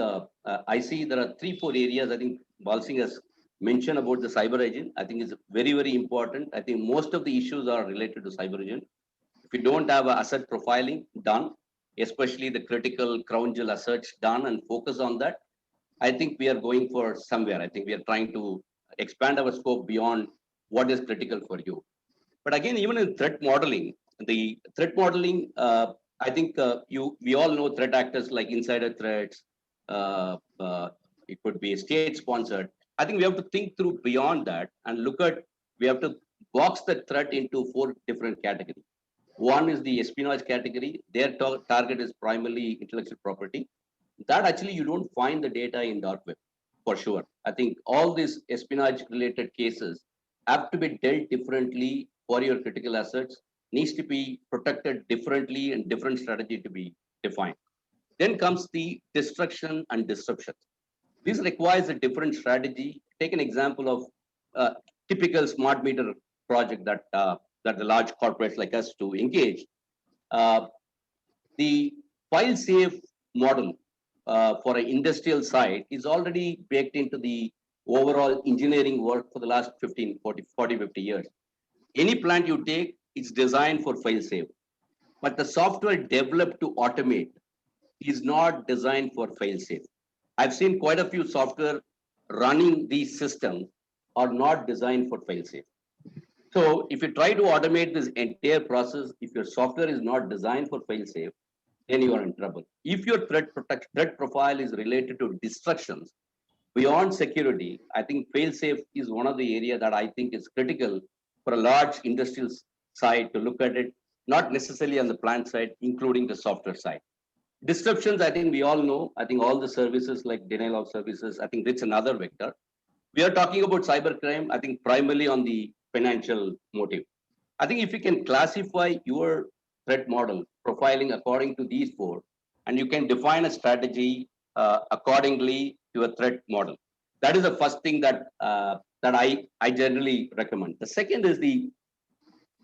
Speaker 5: I see there are 3-4 areas. I think Balsing has mentioned about the cyber agent. I think it's very, very important. I think most of the issues are related to cyber agent. If you don't have asset profiling done, especially the critical crown jewel assets done and focus on that, I think we are going for somewhere. I think we are trying to expand our scope beyond what is critical for you. But again, even in threat modeling, the threat modeling, I think we all know threat actors like insider threats. It could be state sponsored. I think we have to think through beyond that and look at. We have to box the threat into 4 different categories. One is the espionage category. Their target is primarily intellectual property. That actually you don't find the data in dark web for sure. I think all these espionage related cases have to be dealt differently for your critical assets, needs to be protected differently and different strategy to be defined. Then comes the destruction and disruption. This requires a different strategy. Take an example of typical smart meter project that the large corporates like us to engage. Uh, the file safe model for an industrial site is already baked into the overall engineering work for the last 15, 40, 50 years. Any plant you take, it's designed for fail safe. But the software developed to automate is not designed for fail safe. I've seen quite a few software running these systems are not designed for fail safe. So if you try to automate this entire process, if your software is not designed for fail safe, then you are in trouble. If your threat profile is related to destructions beyond security, I think fail safe is one of the area that I think is critical for a large industrial side to look at it, not necessarily on the plant side, including the software side. Disruptions, I think we all know. I think all the services like denial of services, I think it's another vector. We are talking about cybercrime, I think primarily on the financial motive. I think if you can classify your threat model profiling according to these 4, and you can define a strategy accordingly to a threat model, that is the first thing that I generally recommend. The second is the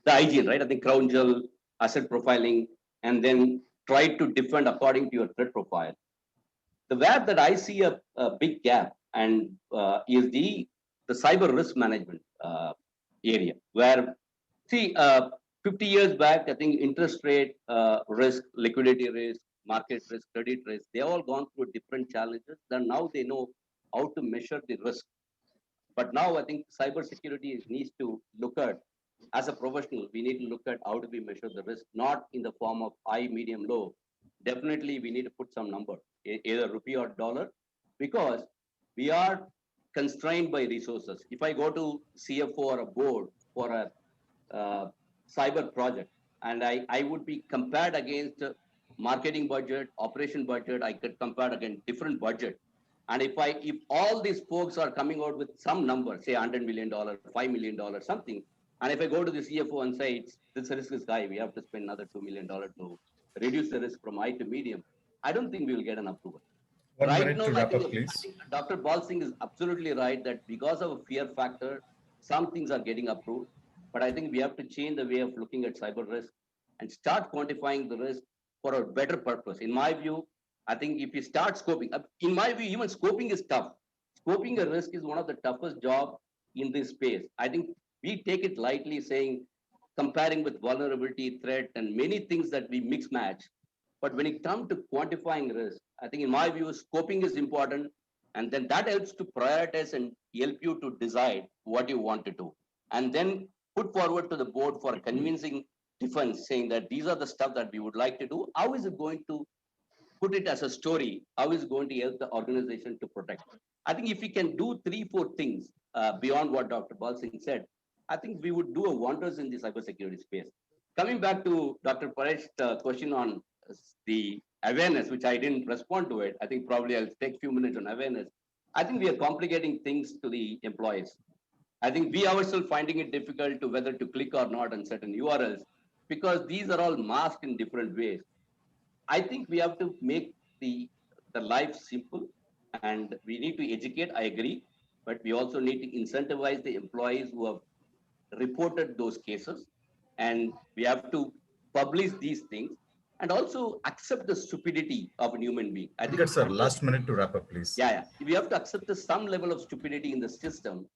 Speaker 5: hygiene, right? I think crown jewel, asset profiling, and then try to defend according to your threat profile. The where that I see a big gap and is the cyber risk management area, where see 50 years back, I think interest rate risk, liquidity risk, market risk, credit risk, they all gone through different challenges. Then now they know how to measure the risk. But now I think cybersecurity needs to look at, as a professional, we need to look at how do we measure the risk, not in the form of high, medium, low. Definitely, we need to put some number. either rupee or dollar, because we are constrained by resources. If I go to CFO or a board for a cyber project, and I would be compared against marketing budget, operation budget, I could compare against different budget. And if all these folks are coming out with some number, say $100 million, $5 million, something, and if I go to the CFO and say this risk is high, we have to spend another $2 million to reduce the risk from high to medium, I don't think we will get an approval.
Speaker 6: One
Speaker 5: Right
Speaker 6: minute
Speaker 5: now,
Speaker 6: to
Speaker 5: I
Speaker 6: wrap
Speaker 5: think,
Speaker 6: up, please.
Speaker 5: I think Dr. Balsing is absolutely right that because of a fear factor, some things are getting approved. But I think we have to change the way of looking at cyber risk and start quantifying the risk for a better purpose. In my view, I think if you start scoping, in my view, even scoping is tough. Scoping a risk is one of the toughest job in this space. I think we take it lightly, saying comparing with vulnerability, threat, and many things that we mix match. But when it comes to quantifying risk, I think in my view, scoping is important. And then that helps to prioritize and help you to decide what you want to do. And then put forward to the board for a convincing defense saying that these are the stuff that we would like to do. How is it going to put it as a story? How is it going to help the organization to protect? I think if we can do 3-4 things beyond what Dr. Balsing said, I think we would do a wonders in the cybersecurity space. Coming back to Dr. Paresh's question on the awareness, which I didn't respond to it. I think probably I'll take a few minutes on awareness. I think we are complicating things to the employees. I think we ourselves finding it difficult to whether to click or not on certain URLs because these are all masked in different ways. I think we have to make the life simple and we need to educate, I agree, but we also need to incentivize the employees who have reported those cases and we have to publish these things and also accept the stupidity of a human being. I think,
Speaker 6: Good, sir. Last minute to wrap up, please.
Speaker 5: yeah. We have to accept some level of stupidity in the system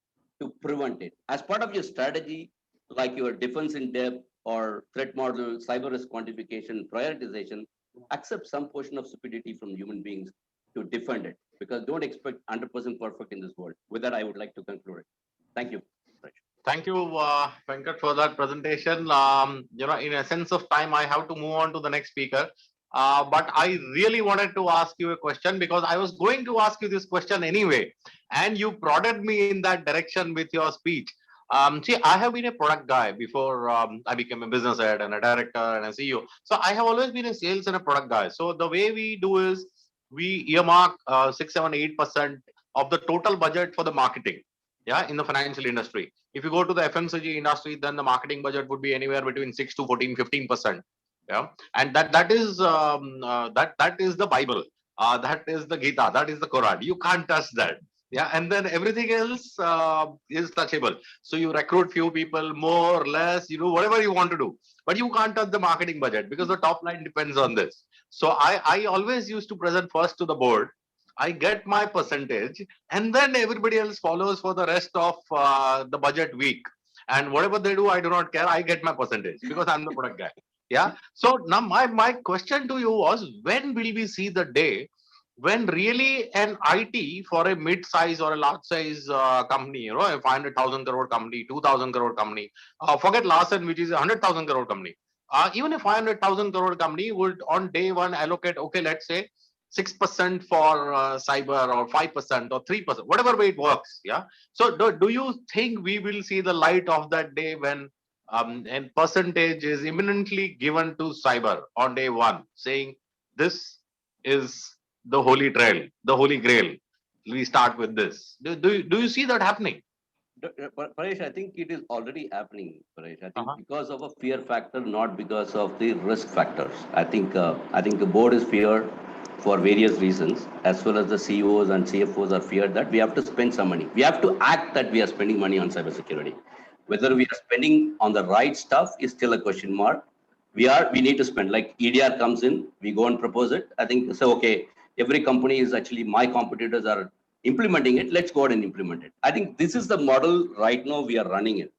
Speaker 5: to prevent it. As part of your strategy, like your defense in depth or threat model, cyber risk quantification, prioritization, accept some portion of stupidity from human beings to defend it. Because don't expect 100% perfect in this world. With that, I would like to conclude it. Thank you.
Speaker 1: Thank you, Venkat, for that presentation. In a sense of time, I have to move on to the next speaker. But I really wanted to ask you a question because I was going to ask you this question anyway, and you prodded me in that direction with your speech. See, I have been a product guy before I became a business head and a director and a CEO. So I have always been a sales and a product guy. So the way we do is we earmark 6, 7, 8% of the total budget for the marketing. Yeah, in the financial industry. If you go to the FMCG industry, then the marketing budget would be anywhere between 6 to 14, 15%. Yeah, and that is that is the Bible. That is the Gita. That is the Quran. You can't touch that. Yeah, and then everything else is touchable. So you recruit few people, more, less, you do whatever you want to do, but you can't touch the marketing budget because the top line depends on this. So I always used to present first to the board. I get my percentage, and then everybody else follows for the rest of the budget week. And whatever they do, I do not care. I get my percentage because I'm the product guy. Yeah. So now my question to you was, when will we see the day when really an IT for a mid-size or a large-size company, a 500,000 crore company, 2,000 crore company, forget Larsen, which is a 100,000 crore company. Even a 500,000 crore company would on day one allocate, okay, let's say 6% for cyber or 5% or 3%, whatever way it works. Yeah. So do you think we will see the light of that day when and percentage is imminently given to cyber on day one, saying this is the holy trail, the holy grail. We start with this. Do you see that happening?
Speaker 5: Paresh, I think it is already happening, Paresh. I think because of a fear factor, not because of the risk factors. I think the board is feared for various reasons, as well as the CEOs and CFOs are feared that we have to spend some money. We have to act that we are spending money on cybersecurity. Whether we are spending on the right stuff is still a question mark. We need to spend. Like EDR comes in, we go and propose it. I think so. Okay, every company is actually my competitors are implementing it. Let's go ahead and implement it. I think this is the model right now we are running it.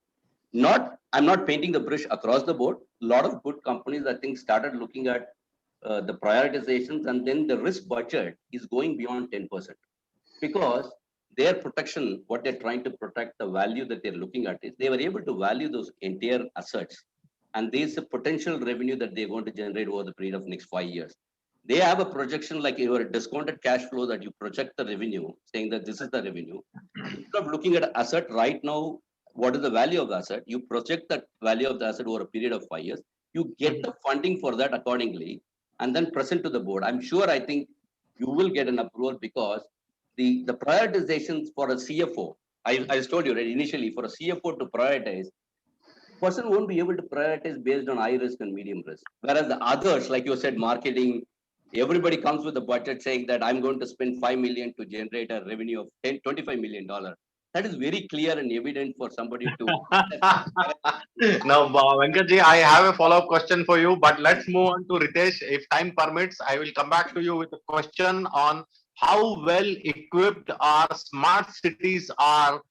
Speaker 5: I'm not painting the brush across the board. A lot of good companies, I think, started looking at the prioritizations, and then the risk budget is going beyond 10% because their protection, what they're trying to protect, the value that they're looking at is they were able to value those entire assets, and there's a potential revenue that they're going to generate over the period of next 5 years. They have a projection like your discounted cash flow that you project the revenue, saying that this is the revenue. Instead of looking at asset right now, what is the value of the asset? You project that value of the asset over a period of 5 years. You get the funding for that accordingly, and then present to the board. I'm sure, I think you will get an approval because the prioritizations for a CFO, I told you, right, initially for a CFO to prioritize, person won't be able to prioritize based on high risk and medium risk. Whereas the others, like you said, marketing, everybody comes with a budget saying that I'm going to spend 5 million to generate a revenue of $25 million. That is very clear and evident for somebody to.
Speaker 1: Now, Venkatji, I have a follow-up question for you, but let's move on to Ritesh. If time permits, I will come back to you with a question on how well equipped our smart cities are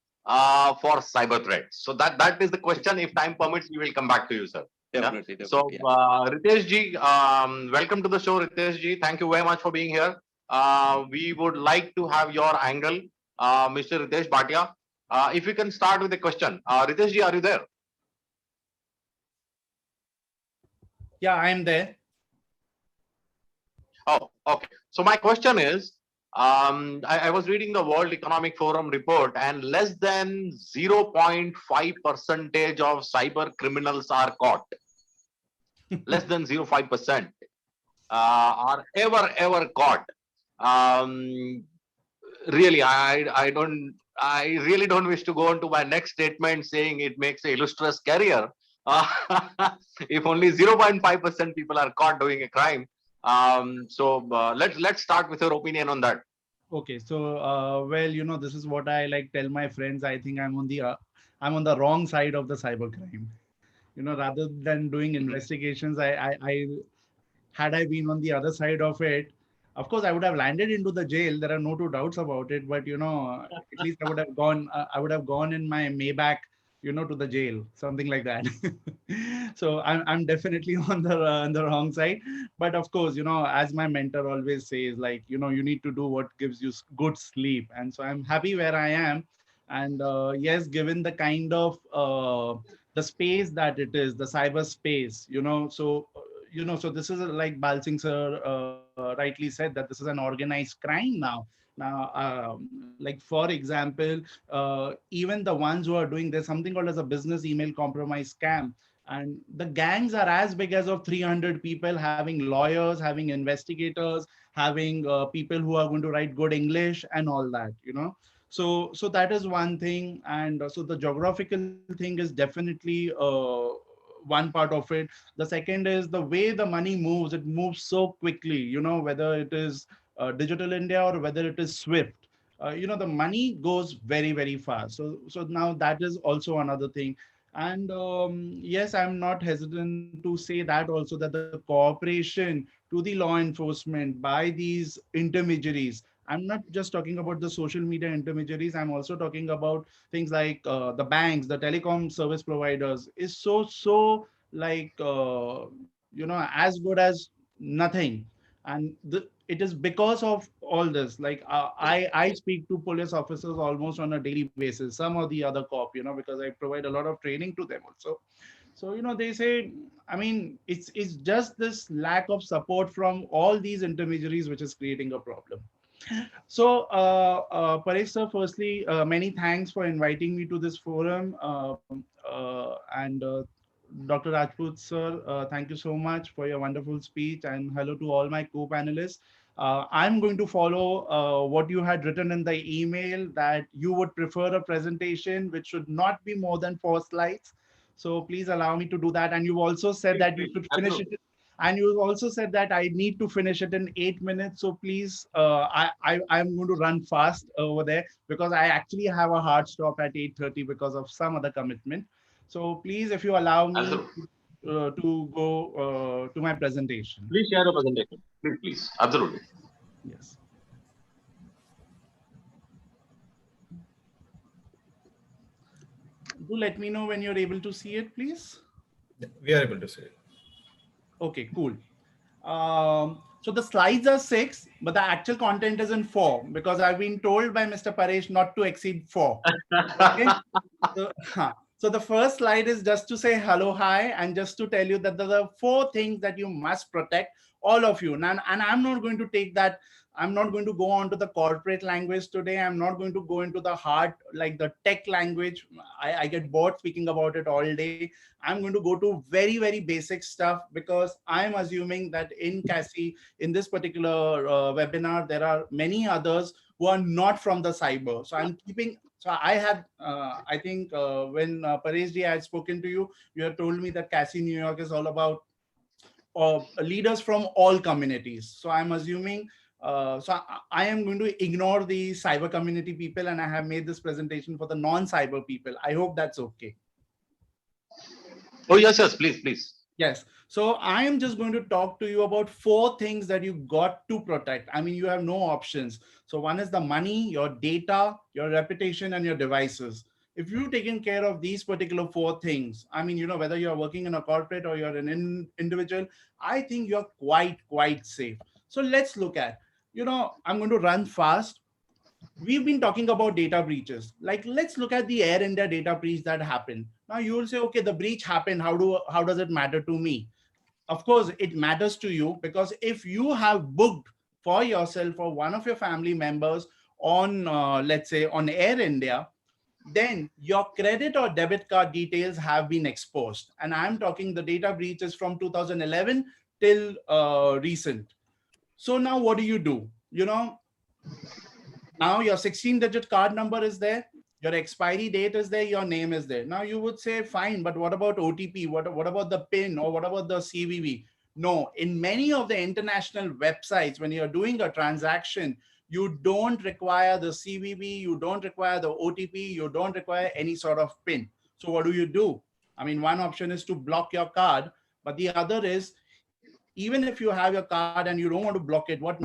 Speaker 1: for cyber threats. So that is the question. If time permits, we will come back to you, sir.
Speaker 5: Definitely.
Speaker 1: So, Ritesh ji, welcome to the show, Ritesh ji. Thank you very much for being here. We would like to have your angle, Mr. Ritesh Bhatia. If you can start with a question. Ritesh ji, are you there?
Speaker 3: Yeah, I'm there.
Speaker 1: Oh, okay. So my question is, I was reading the World Economic Forum report, and less than 0.5% of cyber criminals are caught. Less than 0.5% are ever caught. Really, I really don't wish to go on to my next statement saying it makes an illustrious career. If only 0.5% people are caught doing a crime. So let's start with your opinion on that.
Speaker 3: Okay, so well, this is what I like tell my friends. I think I'm on the wrong side of the cybercrime. Rather than doing investigations, I had I been on the other side of it, of course, I would have landed into the jail. There are no two doubts about it. But at least I would have gone. I would have gone in my Maybach, to the jail, something like that. So I'm definitely on the wrong side. But of course, as my mentor always says, like you need to do what gives you good sleep. And so I'm happy where I am. And yes, given the kind of the space that it is, the cyberspace, so this is like Balsing sir rightly said that this is an organized crime now. Like for example, even the ones who are doing, there's something called as a business email compromise scam, and the gangs are as big as of 300 people, having lawyers, having investigators, having people who are going to write good English and all that. So that is one thing, and so the geographical thing is definitely one part of it. The second is the way the money moves. It moves so quickly, whether it is digital India or whether it is Swift. The money goes very fast. So now that is also another thing. And yes, I'm not hesitant to say that also, that the cooperation to the law enforcement by these intermediaries. I'm not just talking about the social media intermediaries. I'm also talking about things like the banks, the telecom service providers, is so like as good as nothing. And it is because of all this. Like I speak to police officers almost on a daily basis, some or the other cop, because I provide a lot of training to them also. So they say, I mean, it's just this lack of support from all these intermediaries which is creating a problem. So, Paresh sir, firstly, many thanks for inviting me to this forum. And Dr. Rajput sir, thank you so much for your wonderful speech. And hello to all my co-panelists. I'm going to follow what you had written in the email, that you would prefer a presentation which should not be more than 4 slides. So please allow me to do that. And you also said that you should finish it. And you also said that I need to finish it in 8 minutes. So please, I'm going to run fast over there, because I actually have a hard stop at 8:30 because of some other commitment. So please, if you allow me to go to my presentation.
Speaker 1: Please share your presentation. Please. Absolutely.
Speaker 3: Yes. Do let me know when you're able to see it, please.
Speaker 6: We are able to see it.
Speaker 3: Okay, cool. So the slides are 6, but the actual content is in 4, because I've been told by Mr. Paresh not to exceed 4. Okay? So the first slide is just to say hello, hi, and just to tell you that there are 4 things that you must protect, all of you. And I'm not going to take that. I'm not going to go on to the corporate language today. I'm not going to go into the hard, like the tech language. I get bored speaking about it all day. I'm going to go to very, very basic stuff because I'm assuming that in Casi, in this particular webinar, there are many others who are not from the cyber. So I'm keeping, so I had, I think when Pareshji I had spoken to you, you had told me that Casi New York is all about leaders from all communities. So I'm assuming, I am going to ignore the cyber community people and I have made this presentation for the non-cyber people. I hope that's okay.
Speaker 1: Oh, yes, please, please.
Speaker 3: Yes. So I am just going to talk to you about 4 things that you got to protect. I mean, you have no options. So one is the money, your data, your reputation, and your devices. If you've taken care of these particular 4 things, I mean, whether you're working in a corporate or you're an individual, I think you're quite safe. So let's look at, I'm going to run fast. We've been talking about data breaches. Like, let's look at the Air India data breach that happened. Now you will say, okay, the breach happened. How does it matter to me? Of course, it matters to you because if you have booked for yourself or one of your family members on, let's say, on Air India, then your credit or debit card details have been exposed. And I'm talking the data breaches from 2011 till recent. So now what do? Now your 16-digit card number is there, your expiry date is there, your name is there. Now you would say, fine, but what about OTP? What about the PIN or what about the CVV? No, in many of the international websites, when you're doing a transaction, you don't require the CVV, you don't require the OTP, you don't require any sort of PIN. So what do? I mean, one option is to block your card, but the other is, even if you have your card and you don't want to block it, what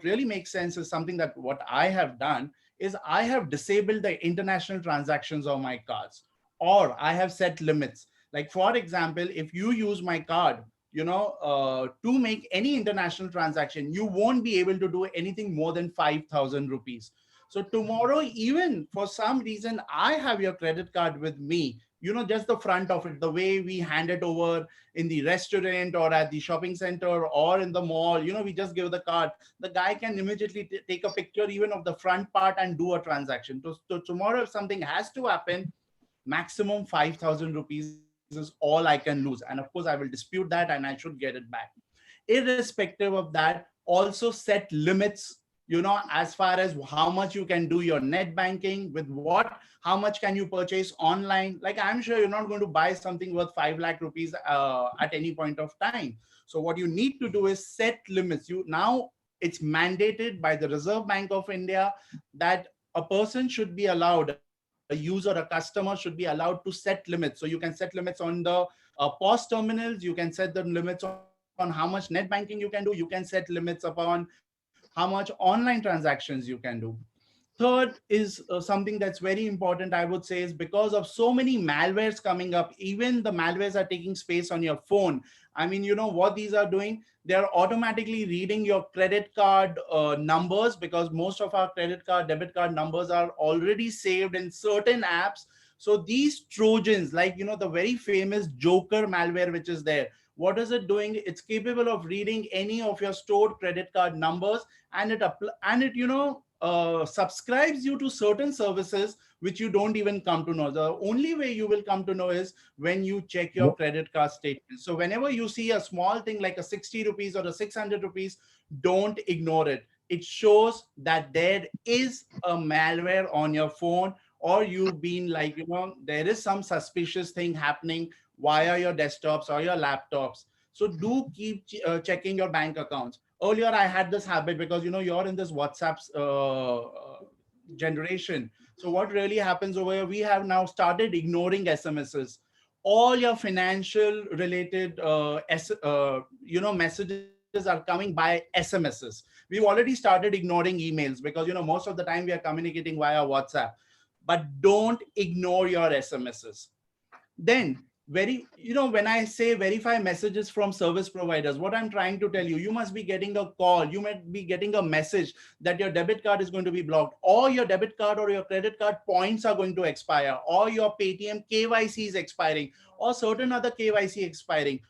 Speaker 3: really makes sense is something that what I have done is I have disabled the international transactions on my cards, or I have set limits. Like, for example, if you use my card, to make any international transaction, you won't be able to do anything more than 5,000 rupees. So tomorrow, even for some reason, I have your credit card with me, just the front of it, the way we hand it over in the restaurant or at the shopping center or in the mall, we just give the card. The guy can immediately take a picture even of the front part and do a transaction. So tomorrow, if something has to happen, maximum 5,000 rupees is all I can lose. And of course, I will dispute that and I should get it back. Irrespective of that, also set limits, as far as how much you can do your net banking, with how much can you purchase online. Like, I'm sure you're not going to buy something worth 5 lakh rupees at any point of time. So what you need to do is set limits. Now it's mandated by the Reserve Bank of India that a person should be allowed, a user, a customer should be allowed to set limits. So you can set limits on the POS terminals, you can set the limits on how much net banking you can do, you can set limits upon how much online transactions you can do. Third is something that's very important, I would say, is because of so many malwares coming up, even the malwares are taking space on your phone. I mean, what these are doing? They're automatically reading your credit card numbers, because most of our credit card, debit card numbers are already saved in certain apps. So these Trojans, like, the very famous Joker malware, which is there, what is it doing? It's capable of reading any of your stored credit card numbers, and it subscribes you to certain services which you don't even come to know. The only way you will come to know is when you check your credit card statement. So whenever you see a small thing like a 60 rupees or a 600 rupees, don't ignore it. It shows that there is a malware on your phone, or you've been like, there is some suspicious thing happening via your desktops or your laptops. So do keep checking your bank accounts. Earlier, I had this habit because, you're in this WhatsApp generation. So what really happens over here, we have now started ignoring SMSs. All your financial related, messages are coming by SMSs. We've already started ignoring emails because, most of the time we are communicating via WhatsApp. But don't ignore your SMSs. Then when I say verify messages from service providers, what I'm trying to tell you, you must be getting a call, you might be getting a message that your debit card is going to be blocked, or your debit card or your credit card points are going to expire, or your Paytm KYC is expiring, or certain other KYC expiring.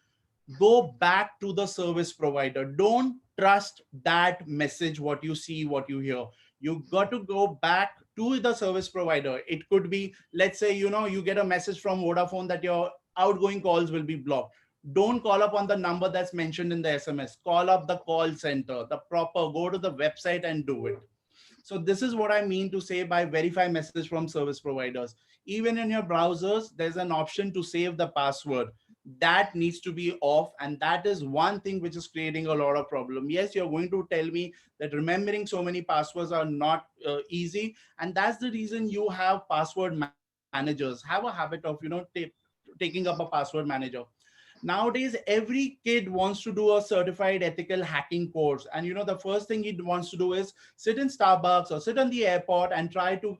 Speaker 3: Go back to the service provider. Don't trust that message, what you see, what you hear. You got to go back to the service provider. It could be, let's say, you get a message from Vodafone that your outgoing calls will be blocked. Don't call up on the number that's mentioned in the SMS. Call up the call center, the proper, go to the website and do it. So this is what I mean to say by verify message from service providers. Even in your browsers, there's an option to save the password. That needs to be off, and that is one thing which is creating a lot of problem. Yes, you're going to tell me that remembering so many passwords are not easy, and that's the reason you have password managers. Have a habit of taking up a password manager. Nowadays every kid wants to do a certified ethical hacking course, and the first thing he wants to do is sit in Starbucks or sit on the airport and try to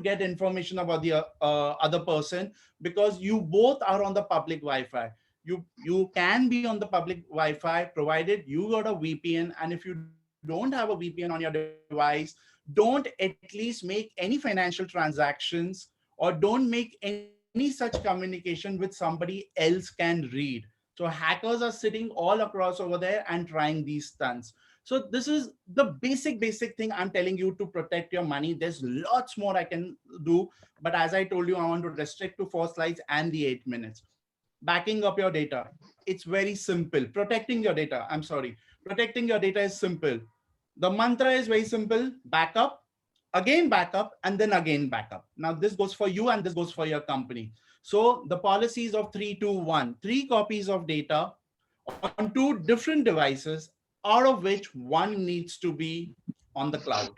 Speaker 3: get information about the other person, because you both are on the public Wi-Fi. You can be on the public Wi-Fi provided you got a VPN, and if you don't have a VPN on your device, don't at least make any financial transactions, or don't make any such communication which somebody else can read. So hackers are sitting all across over there and trying these stunts. So this is the basic thing I'm telling you to protect your money. There's lots more I can do, but as I told you, I want to restrict to 4 slides and the 8 minutes. Backing up your data, it's very simple. Protecting your data, I'm sorry, protecting your data is simple. The mantra is very simple: backup, again backup, and then again backup. Now this goes for you and this goes for your company. So the policies of 321, 3 copies of data on 2 different devices, out of which one needs to be on the cloud.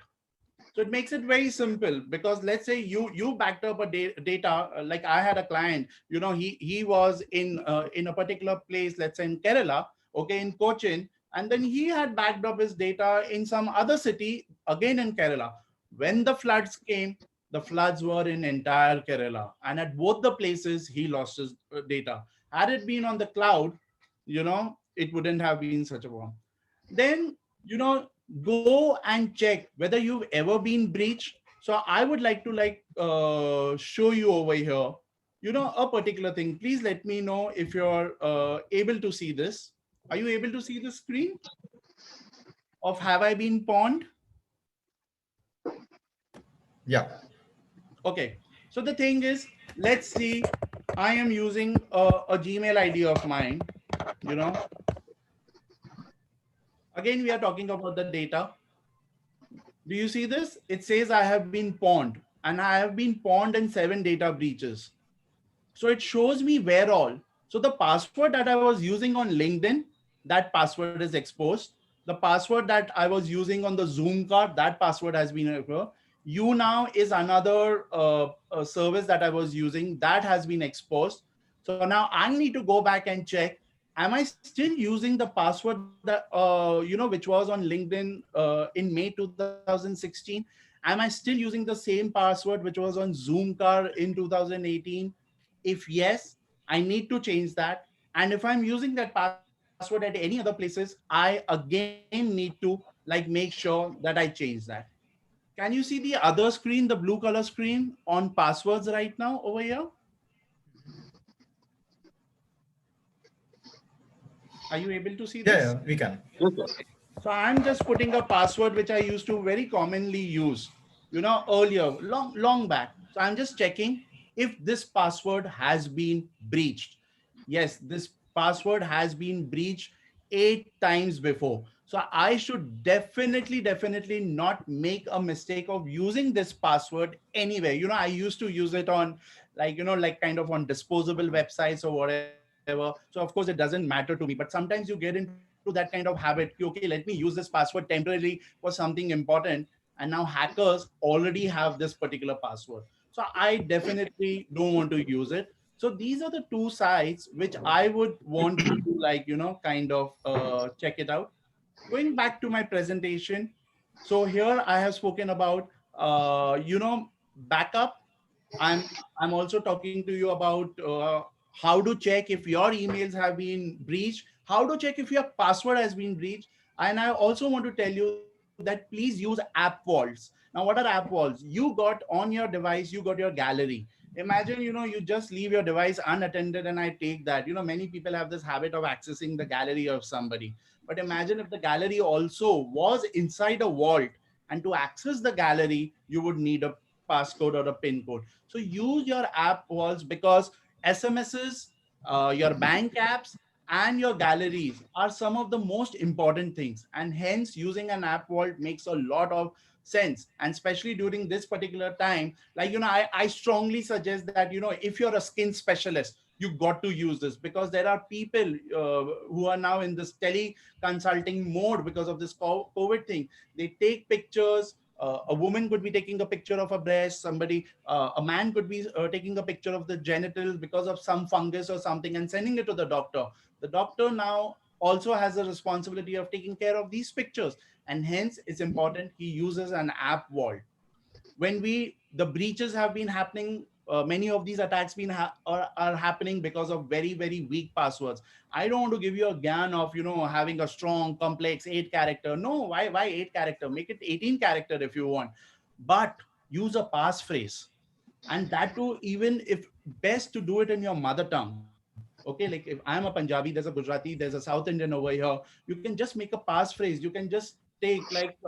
Speaker 3: So it makes it very simple, because let's say you backed up a data, like I had a client, he was in a particular place, let's say in Kerala, okay, in Cochin, and then he had backed up his data in some other city, again in Kerala. When the floods came, the floods were in entire Kerala, and at both the places he lost his data. Had it been on the cloud, it wouldn't have been such a problem. Then, you know go and check whether you've ever been breached. So I would like to show you over here, a particular thing. Please let me know if you're able to see this. Are you able to see the screen of have I been pawned?
Speaker 6: Yeah.
Speaker 3: Okay, so the thing is, let's see, I am using a Gmail ID of mine. you know Again, we are talking about the data. Do you see this? It says I have been pawned, and I have been pawned in 7 data breaches. So it shows me where all. So the password that I was using on LinkedIn, that password is exposed. The password that I was using on the Zoom card, that password has been exposed. You now is another service that I was using that has been exposed. So now I need to go back and check, am I still using the password that which was on LinkedIn in May 2016? Am I still using the same password which was on Zoom card in 2018? If yes, I need to change that. And if I'm using that password at any other places, I again need to make sure that I change that. Can you see the other screen, the blue color screen on passwords right now over here? Are you able to see
Speaker 6: Yeah,
Speaker 3: this?
Speaker 6: yeah, we can.
Speaker 3: So I'm just putting a password which I used to very commonly use, earlier, long back. So I'm just checking if this password has been breached. Yes, this password has been breached 8 times before. So I should definitely not make a mistake of using this password anywhere. I used to use it on like kind of on disposable websites or whatever. So of course it doesn't matter to me. But sometimes you get into that kind of habit. Okay, let me use this password temporarily for something important. And now hackers already have this particular password. So I definitely don't want to use it. So these are the 2 sites which I would want you to kind of check it out. Going back to my presentation. So here I have spoken about backup. I'm also talking to you about how to check if your emails have been breached, how to check if your password has been breached. And I also want to tell you that please use app vaults. Now, what are app vaults? You got on your device, you got your gallery. Imagine, you just leave your device unattended and I take that. Many people have this habit of accessing the gallery of somebody. But imagine if the gallery also was inside a vault, and to access the gallery, you would need a passcode or a pin code. So use your app vaults, because SMSs, your bank apps, and your galleries are some of the most important things. And hence, using an app vault makes a lot of sense. And especially during this particular time, like, I strongly suggest that, if you're a skin specialist, you got to use this, because there are people who are now in this tele consulting mode because of this COVID thing. They take pictures. A woman could be taking a picture of a breast, a man could be taking a picture of the genitals because of some fungus or something, and sending it to the doctor. The doctor now also has a responsibility of taking care of these pictures, and hence it's important he uses an app vault. When the breaches have been happening, many of these attacks are happening because of very, very weak passwords. I don't want to give you a gyan of having a strong complex 8 character. No, why 8 character? Make it 18 character if you want, but use a passphrase. And that too, even if best to do it in your mother tongue. Okay, like if I'm a Punjabi, there's a Gujarati, there's a South Indian over here, you can just make a passphrase. You can just take like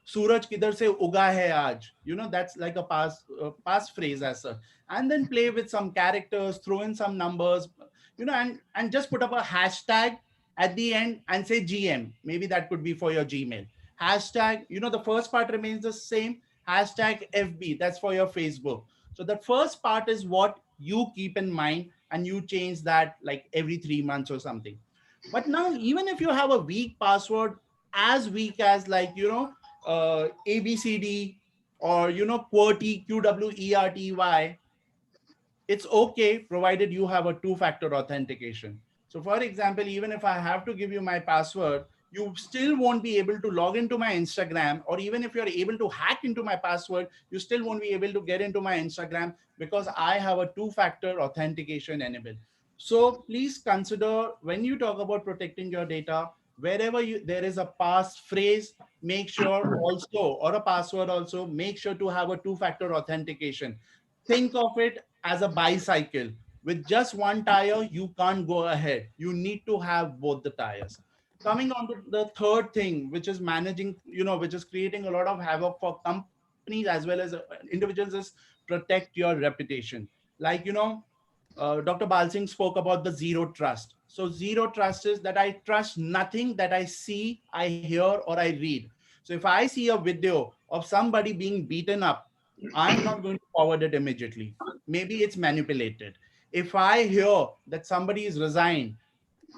Speaker 3: Suraj kidhar se uga hai aaj, that's like a passphrase as such. And then play with some characters, throw in some numbers, and just put up a hashtag at the end and say GM. Maybe that could be for your Gmail. Hashtag, the first part remains the same. Hashtag FB, that's for your Facebook. So the first part is what you keep in mind, and you change that like every 3 months or something. But now, even if you have a weak password, as weak as like, ABCD, or, QWERTY, QWERTY, it's okay provided you have a two-factor authentication. So for example, even if I have to give you my password, you still won't be able to log into my Instagram, or even if you're able to hack into my password, you still won't be able to get into my Instagram, because I have a two-factor authentication enabled. So please consider, when you talk about protecting your data, wherever there is a pass phrase, make sure also, or a password also, make sure to have a two-factor authentication. Think of it as a bicycle. With just one tire, you can't go ahead. You need to have both the tires. Coming on to the third thing, which is managing, which is creating a lot of havoc for companies as well as individuals, is protect your reputation. Like, Dr. Balsing spoke about the zero trust. So zero trust is that I trust nothing that I see, I hear, or I read. So if I see a video of somebody being beaten up, I'm not going to forward it immediately. Maybe it's manipulated. If I hear that somebody is resigned,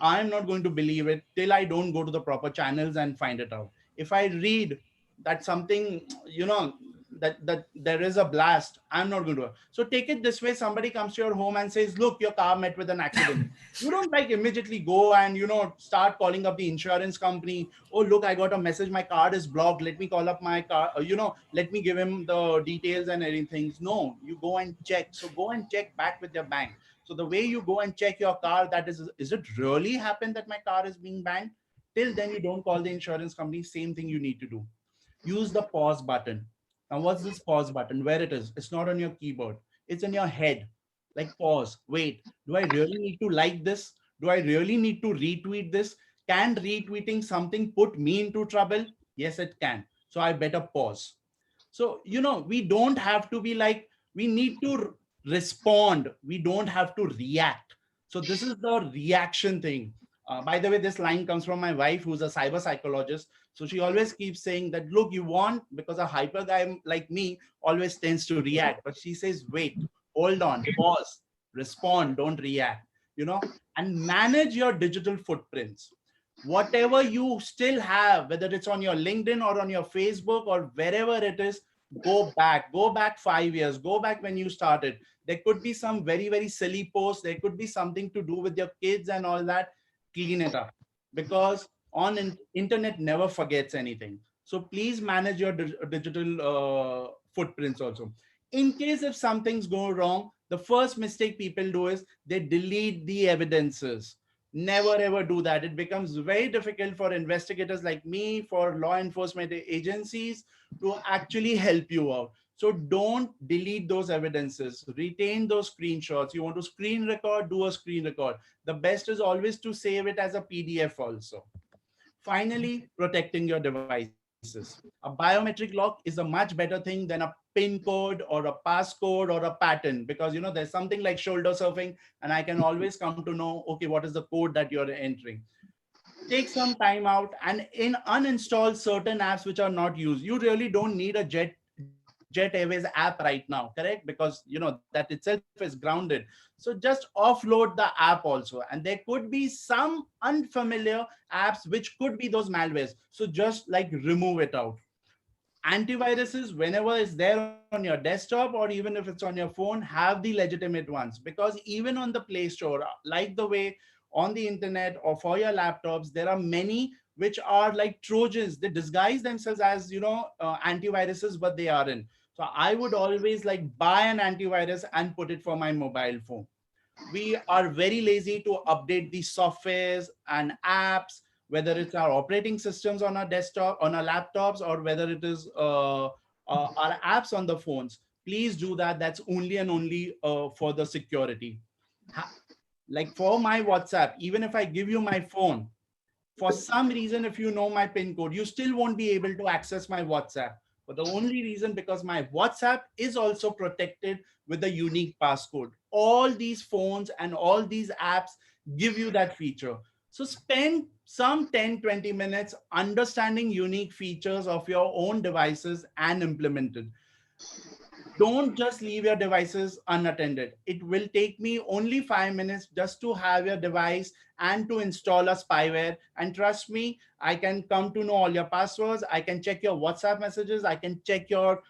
Speaker 3: I'm not going to believe it till I don't go to the proper channels and find it out. If I read that something, that there is a blast, I'm not going to. So take it this way: somebody comes to your home and says, "Look, your car met with an accident." You don't like immediately go and start calling up the insurance company. "Oh, look, I got a message. My card is blocked. Let me call up my car. Let me give him the details and everything." No, you go and check. So go and check back with your bank. So the way you go and check your car, that is it really happened that my car is being banned? Till then, you don't call the insurance company. Same thing you need to do. Use the pause button. Now, what's this pause button? Where it is? It's not on your keyboard. It's in your head. Like, pause. Wait, do I really need to like this? Do I really need to retweet this? Can retweeting something put me into trouble? Yes, it can. So I better pause. So, we don't have to be like, we need to respond. We don't have to react. So this is the reaction thing. By the way, this line comes from my wife, who's a cyber psychologist. So she always keeps saying that, look, you want, because a hyper guy like me always tends to react. But she says, wait, hold on, pause, respond, don't react, and manage your digital footprints. Whatever you still have, whether it's on your LinkedIn or on your Facebook or wherever it is, go back 5 years, go back when you started. There could be some very, very silly posts. There could be something to do with your kids and all that. Clean it up, because internet never forgets anything. So please manage your digital footprints also. In case if some things go wrong, The first mistake people do is they delete the evidences. Never ever do that. It becomes very difficult for investigators like me, for law enforcement agencies to actually help you out. So don't delete those evidences. Retain those screenshots. You want to screen record, do a screen record. The best is always to save it as a PDF also. Finally, protecting your devices. A biometric lock is a much better thing than a PIN code or a passcode or a pattern, because there's something like shoulder surfing and I can always come to know, okay, what is the code that you're entering. Take some time out and uninstall certain apps which are not used. You really don't need a Jet Airways app right now, correct? Because that itself is grounded. So just offload the app also. And there could be some unfamiliar apps which could be those malwares. So just like remove it out. Antiviruses, whenever it's there on your desktop or even if it's on your phone, have the legitimate ones, because even on the Play Store, like the way on the internet or for your laptops, there are many which are like Trojans. They disguise themselves as antiviruses, but they aren't. So I would always like buy an antivirus and put it for my mobile phone. We are very lazy to update the softwares and apps, whether it's our operating systems on our desktop, on our laptops, or whether it is our apps on the phones. Please do that. That's only and only for the security. Like for my WhatsApp, even if I give you my phone, for some reason, if you know my PIN code, you still won't be able to access my WhatsApp. For the only reason, because my WhatsApp is also protected with a unique passcode. All these phones and all these apps give you that feature. So spend some 10-20 minutes understanding unique features of your own devices and implement it. Don't just leave your devices unattended. It will take me only 5 minutes just to have your device and to install a spyware. And trust me, I can come to know all your passwords. I can check your WhatsApp messages. I can check your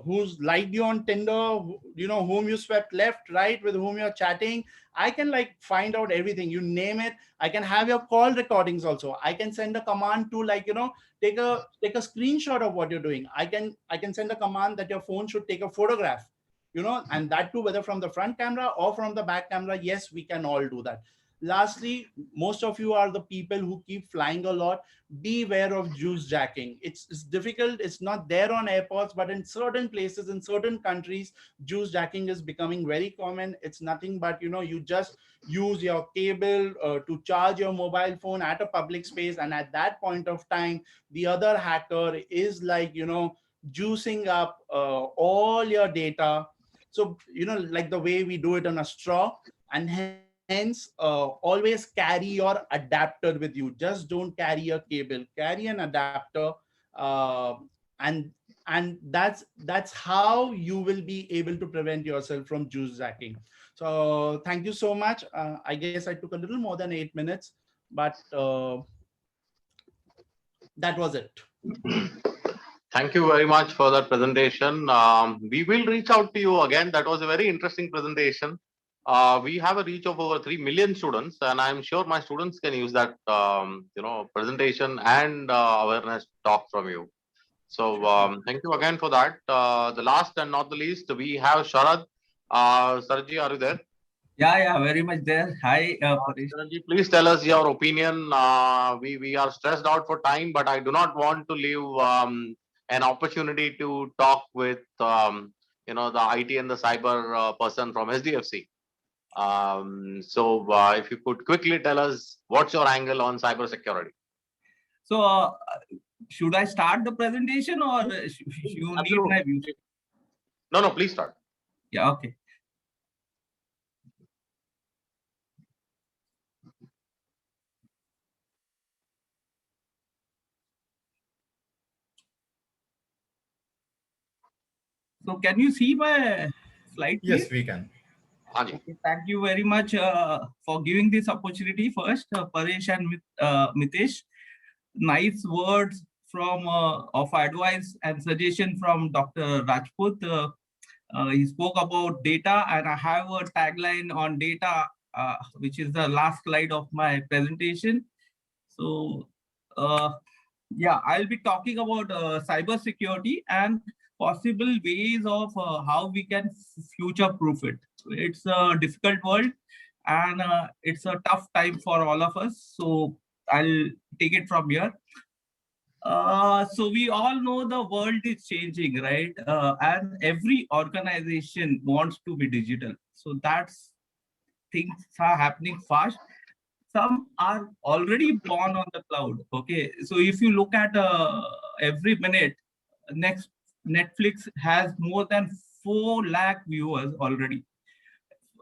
Speaker 3: who's liked you on Tinder, whom you swept left, right, with whom you're chatting. I can like find out everything. You name it. I can have your call recordings also. I can send a command to take a screenshot of what you're doing. I can send a command that your phone should take a photograph, and that too, whether from the front camera or from the back camera. Yes, we can all do that. Lastly, most of you are the people who keep flying a lot. Beware of juice jacking. It's difficult. It's not there on airports, but in certain places, in certain countries, juice jacking is becoming very common. It's nothing but, you just use your cable to charge your mobile phone at a public space. And at that point of time, the other hacker is like, juicing up all your data. So, like the way we do it on a straw. And hence, always carry your adapter with you. Just don't carry a cable. Carry an adapter, uh, and that's how you will be able to prevent yourself from juice jacking. So thank you so much. I guess I took a little more than 8 minutes, but that was it.
Speaker 1: Thank you very much for that presentation. We will reach out to you again. That was a very interesting presentation. We have a reach of over 3 million students, and I'm sure my students can use that, presentation and awareness talk from you. So thank you again for that. The last and not the least, we have Sharad. Sarji, are you there?
Speaker 7: Yeah, very much there. Hi, Paresh.
Speaker 1: Sharadji, please tell us your opinion. We are stressed out for time, but I do not want to leave an opportunity to talk with the IT and the cyber person from SDFC. So if you could quickly tell us what's your angle on cyber security.
Speaker 7: So, should I start the presentation or you need my views?
Speaker 1: No, please start.
Speaker 7: Yeah, okay. So, can you see my slide?
Speaker 6: Yes, we can.
Speaker 7: Okay, thank you very much for giving this opportunity. First, Paresh and Mitesh, nice words from of advice and suggestion from Dr. Rajput. He spoke about data, and I have a tagline on data, which is the last slide of my presentation. So, yeah, I'll be talking about cyber security, and possible ways of how we can future-proof it. It's a difficult world, and it's a tough time for all of us. So I'll take it from here. So we all know the world is changing, right? And every organization wants to be digital. So that's things are happening fast. Some are already born on the cloud. Okay, so if you look at every minute, next Netflix has more than 4 lakh viewers already.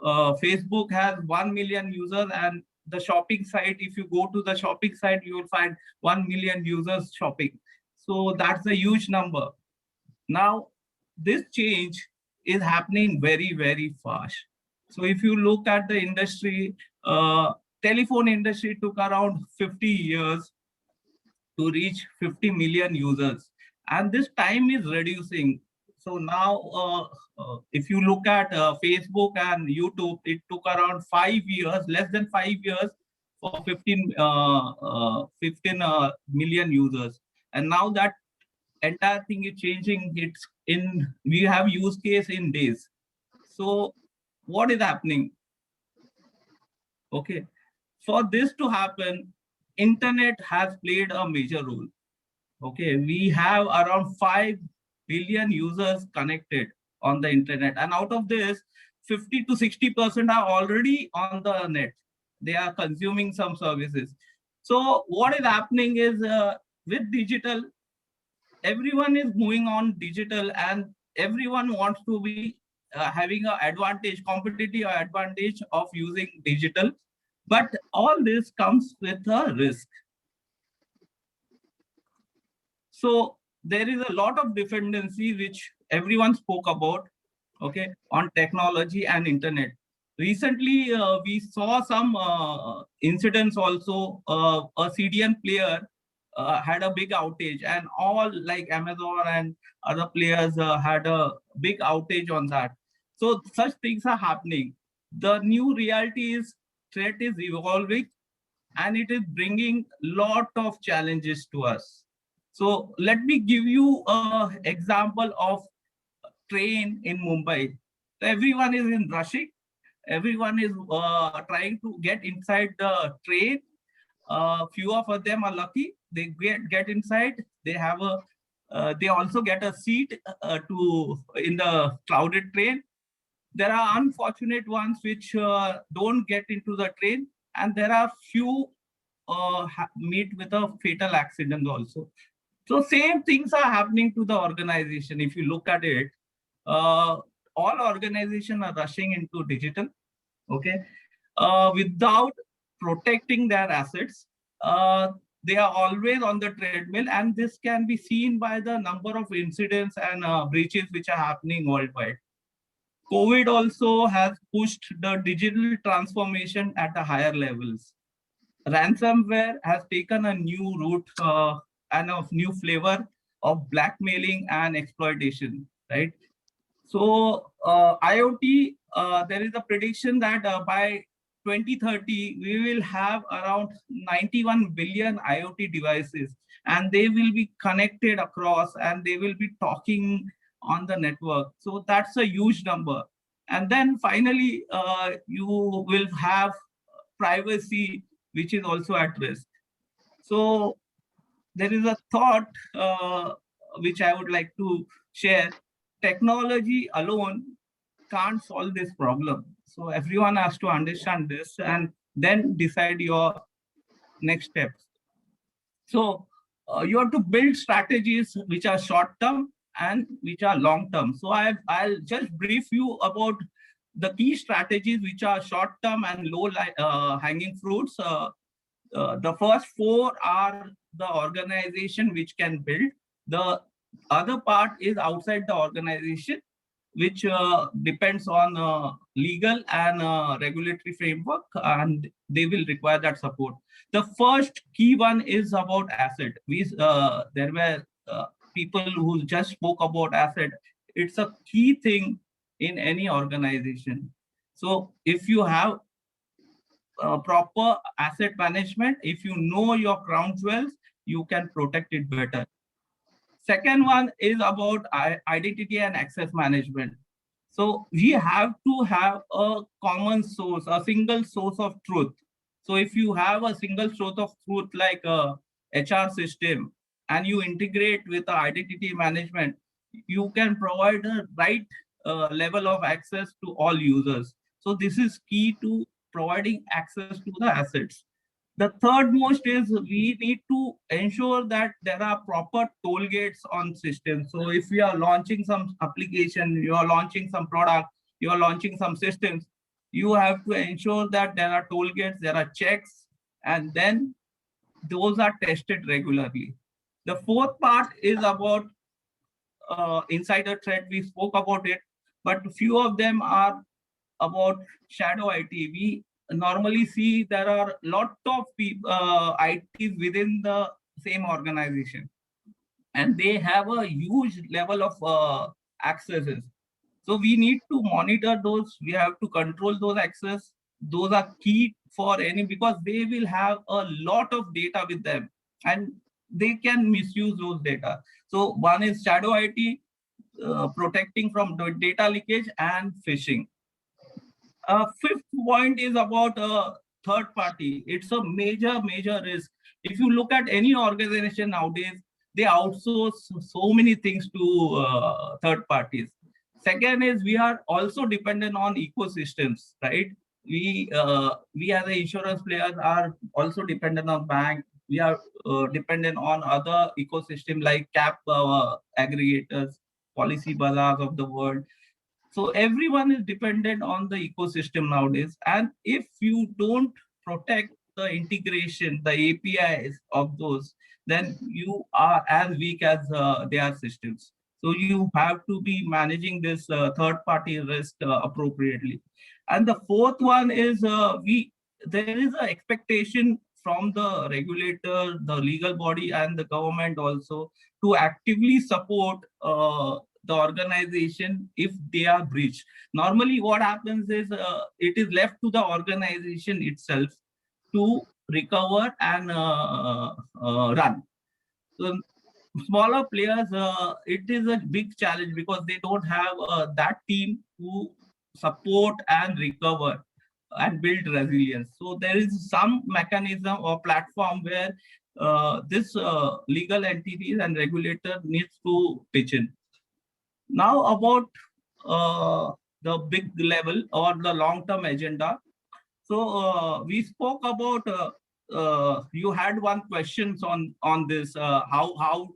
Speaker 7: Facebook has 1 million users, and the shopping site, if you go to the shopping site, you will find 1 million users shopping. So that's a huge number. Now, this change is happening very, very fast. So if you look at the industry, telephone industry took around 50 years to reach 50 million users, and this time is reducing. So now, if you look at Facebook and YouTube, it took around 5 years, less than 5 years, for 15 million users. And now that entire thing is changing. It's in, we have use case in days. So what is happening? Okay, for this to happen, internet has played a major role. Okay, we have around 5 billion users connected on the internet, and out of this, 50 to 60% are already on the net. They are consuming some services. So what is happening is, with digital, everyone is moving on digital, and everyone wants to be having an advantage, competitive advantage of using digital. But all this comes with a risk. So there is a lot of dependency which everyone spoke about, okay, on technology and internet. Recently, we saw some incidents also. A CDN player had a big outage, and all like Amazon and other players had a big outage on that. So such things are happening. The new reality is threat is evolving, and it is bringing lot of challenges to us. So let me give you an example of train in Mumbai. Everyone is in rushing. Everyone is trying to get inside the train. Few of them are lucky. They get inside. They have a. They also get a seat to in the crowded train. There are unfortunate ones which don't get into the train, and there are few meet with a fatal accident also. So same things are happening to the organization. If you look at it, all organizations are rushing into digital, okay, without protecting their assets. They are always on the treadmill, and this can be seen by the number of incidents and breaches which are happening worldwide. COVID also has pushed the digital transformation at a higher levels. Ransomware has taken a new route and a new flavor of blackmailing and exploitation, right? So IoT, there is a prediction that by 2030, we will have around 91 billion IoT devices, and they will be connected across, and they will be talking on the network. So that's a huge number. And then finally, you will have privacy, which is also at risk. So there is a thought which I would like to share. Technology alone can't solve this problem. So everyone has to understand this and then decide your next steps. So you have to build strategies which are short term and which are long term. So I'll just brief you about the key strategies which are short term and low hanging fruits. The first 4 are the organization which can build. The other part is outside the organization, which depends on legal and regulatory framework, and they will require that support. The first key one is about asset. There were people who just spoke about asset. It's a key thing in any organization. So if you have proper asset management, if you know your crown jewels, you can protect it better. Second one is about identity and access management. So we have to have a common source, a single source of truth. So if you have a single source of truth like a HR system and you integrate with the identity management, you can provide a right level of access to all users. So this is key to providing access to the assets. The third most is we need to ensure that there are proper toll gates on systems. So if we are launching some application, you are launching some product, you are launching some systems, you have to ensure that there are toll gates, there are checks, and then those are tested regularly. The fourth part is about insider threat. We spoke about it, but few of them are about shadow IT. We normally see there are lot of people, ITs within the same organization, and they have a huge level of accesses. So we need to monitor those. We have to control those access. Those are key for any, because they will have a lot of data with them and they can misuse those data. So one is shadow IT, protecting from data leakage and phishing. Fifth point is about third party. It's a major risk. If you look at any organization nowadays, they outsource so many things to third parties. Second is we are also dependent on ecosystems, right? We as the insurance players are also dependent on bank. We are dependent on other ecosystem like cap aggregators, policy bazaars of the world. So everyone is dependent on the ecosystem nowadays. And if you don't protect the integration, the APIs of those, then you are as weak as their systems. So you have to be managing this third-party risk appropriately. And the fourth one is there is an expectation from the regulator, the legal body, and the government also to actively support the organization if they are breached. Normally, what happens is it is left to the organization itself to recover and run. So smaller players, it is a big challenge because they don't have that team to support and recover and build resilience. So there is some mechanism or platform where this legal entities and regulator needs to pitch in. Now about the big level or the long-term agenda. So we spoke about you had one questions on this how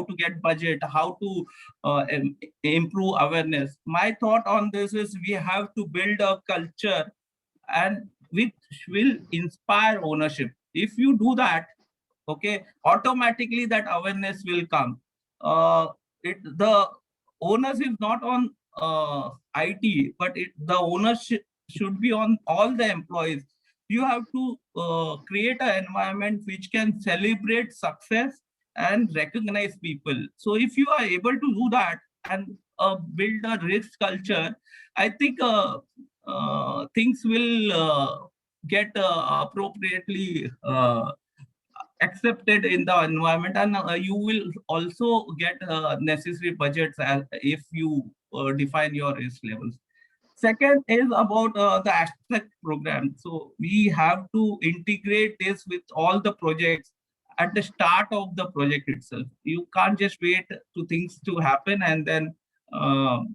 Speaker 7: to get budget, how to improve awareness. My thought on this is we have to build a culture and which will inspire ownership. If you do that, okay, automatically that awareness will come. The onus is not on IT, but the ownership should be on all the employees. You have to create an environment which can celebrate success and recognize people. So if you are able to do that and build a risk culture, I think things will get appropriately accepted in the environment, and you will also get necessary budgets if you define your risk levels. Second is about the abstract program. So we have to integrate this with all the projects at the start of the project itself. You can't just wait to things to happen and then bug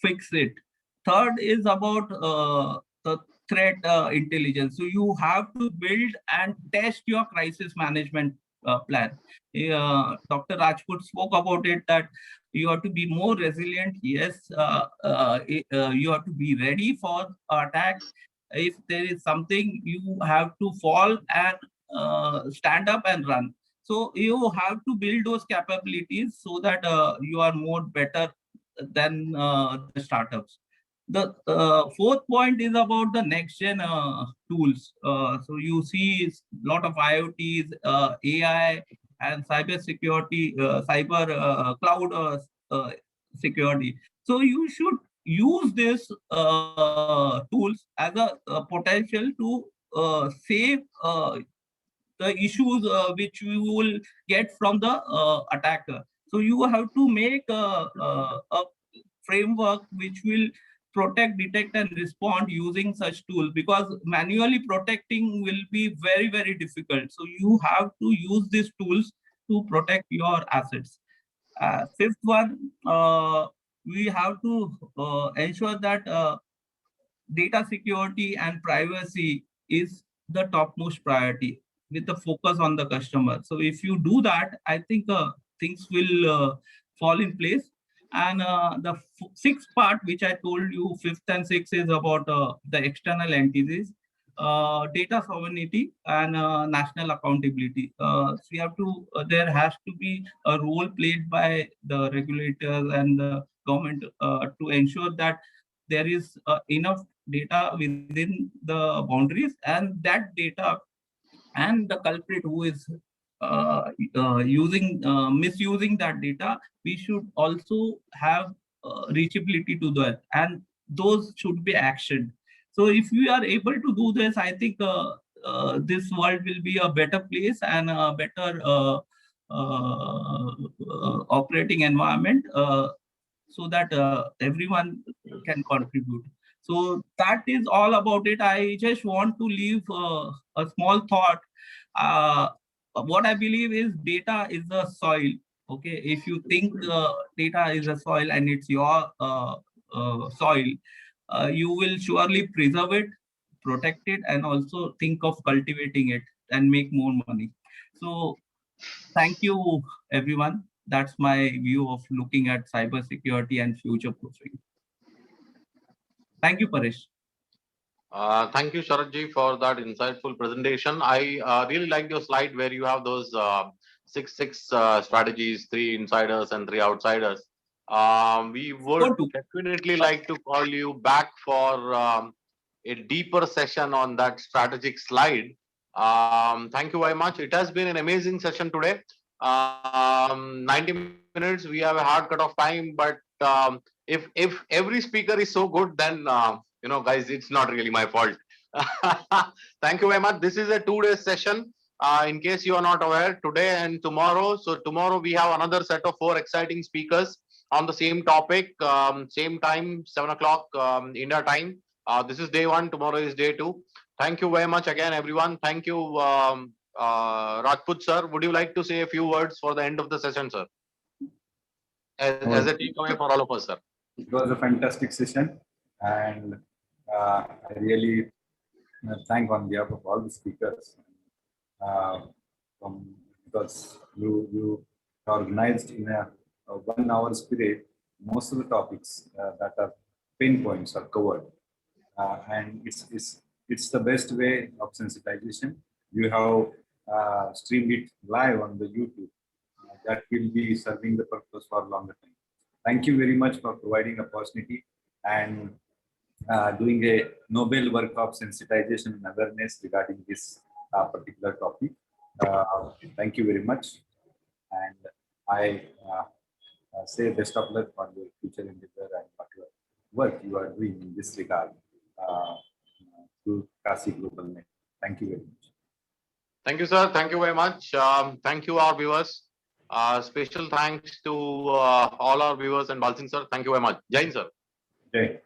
Speaker 7: fix it. Third is about the threat intelligence. So you have to build and test your crisis management plan. Dr. Rajput spoke about it, that you have to be more resilient. Yes, you have to be ready for attack. If there is something, you have to fall and stand up and run. So you have to build those capabilities so that you are more better than the startups. The fourth point is about the next gen tools. So you see a lot of IoTs, AI, and cyber security, cyber cloud security. So you should use these tools as a potential to save the the issues which we will get from the attacker. So you have to make a framework which will protect, detect, and respond using such tools, because manually protecting will be very, very difficult. So you have to use these tools to protect your assets. Fifth one, we have to ensure that data security and privacy is the topmost priority with the focus on the customer. So if you do that, I think things will fall in place. And the sixth part, which I told you, fifth and sixth, is about the external entities, data sovereignty, and national accountability. So you have to, there has to be a role played by the regulators and the government to ensure that there is enough data within the boundaries, and that data and the culprit who is misusing that data, we should also have reachability to that, and those should be actioned. So if we are able to do this, I think this world will be a better place and a better operating environment, so that everyone can contribute. So that is all about it. I just want to leave a small thought. Uh, what I believe is data is a soil. Okay, if you think data is a soil and it's your soil, you will surely preserve it, protect it, and also think of cultivating it and make more money. So thank you, everyone. That's my view of looking at cybersecurity and future proofing. Thank you, Paresh.
Speaker 1: Thank you, Sharatji, for that insightful presentation. I really liked your slide where you have those six strategies, 3 insiders and 3 outsiders. We would definitely like to call you back for a deeper session on that strategic slide. Thank you very much. It has been an amazing session today. 90 minutes, we have a hard cut of time, but if every speaker is so good, then guys, it's not really my fault. Thank you very much. This is a 2-day session. In case you are not aware, today and tomorrow. So tomorrow we have another set of 4 exciting speakers on the same topic, same time, 7 o'clock India time. This is day 1. Tomorrow is day 2. Thank you very much again, everyone. Thank you, Rajput sir. Would you like to say a few words for the end of the session, sir? As a takeaway for all of us, sir.
Speaker 4: It was a fantastic session, and I really thank on behalf of all the speakers because you organized in a 1 hour spirit. Most of the topics that are pain points are covered, and it's the best way of sensitization. You have streamed it live on the YouTube. That will be serving the purpose for a longer time. Thank you very much for providing opportunity and doing a noble work of sensitization and awareness regarding this particular topic. Thank you very much. And I say best of luck for your future endeavor and whatever work you are doing in this regard through Casi Global Net. Thank you very much.
Speaker 1: Thank you, sir. Thank you very much. Thank you, our viewers. Special thanks to all our viewers and Balsing sir. Thank you very much. Jain sir.
Speaker 4: Okay.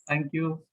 Speaker 7: Thank you.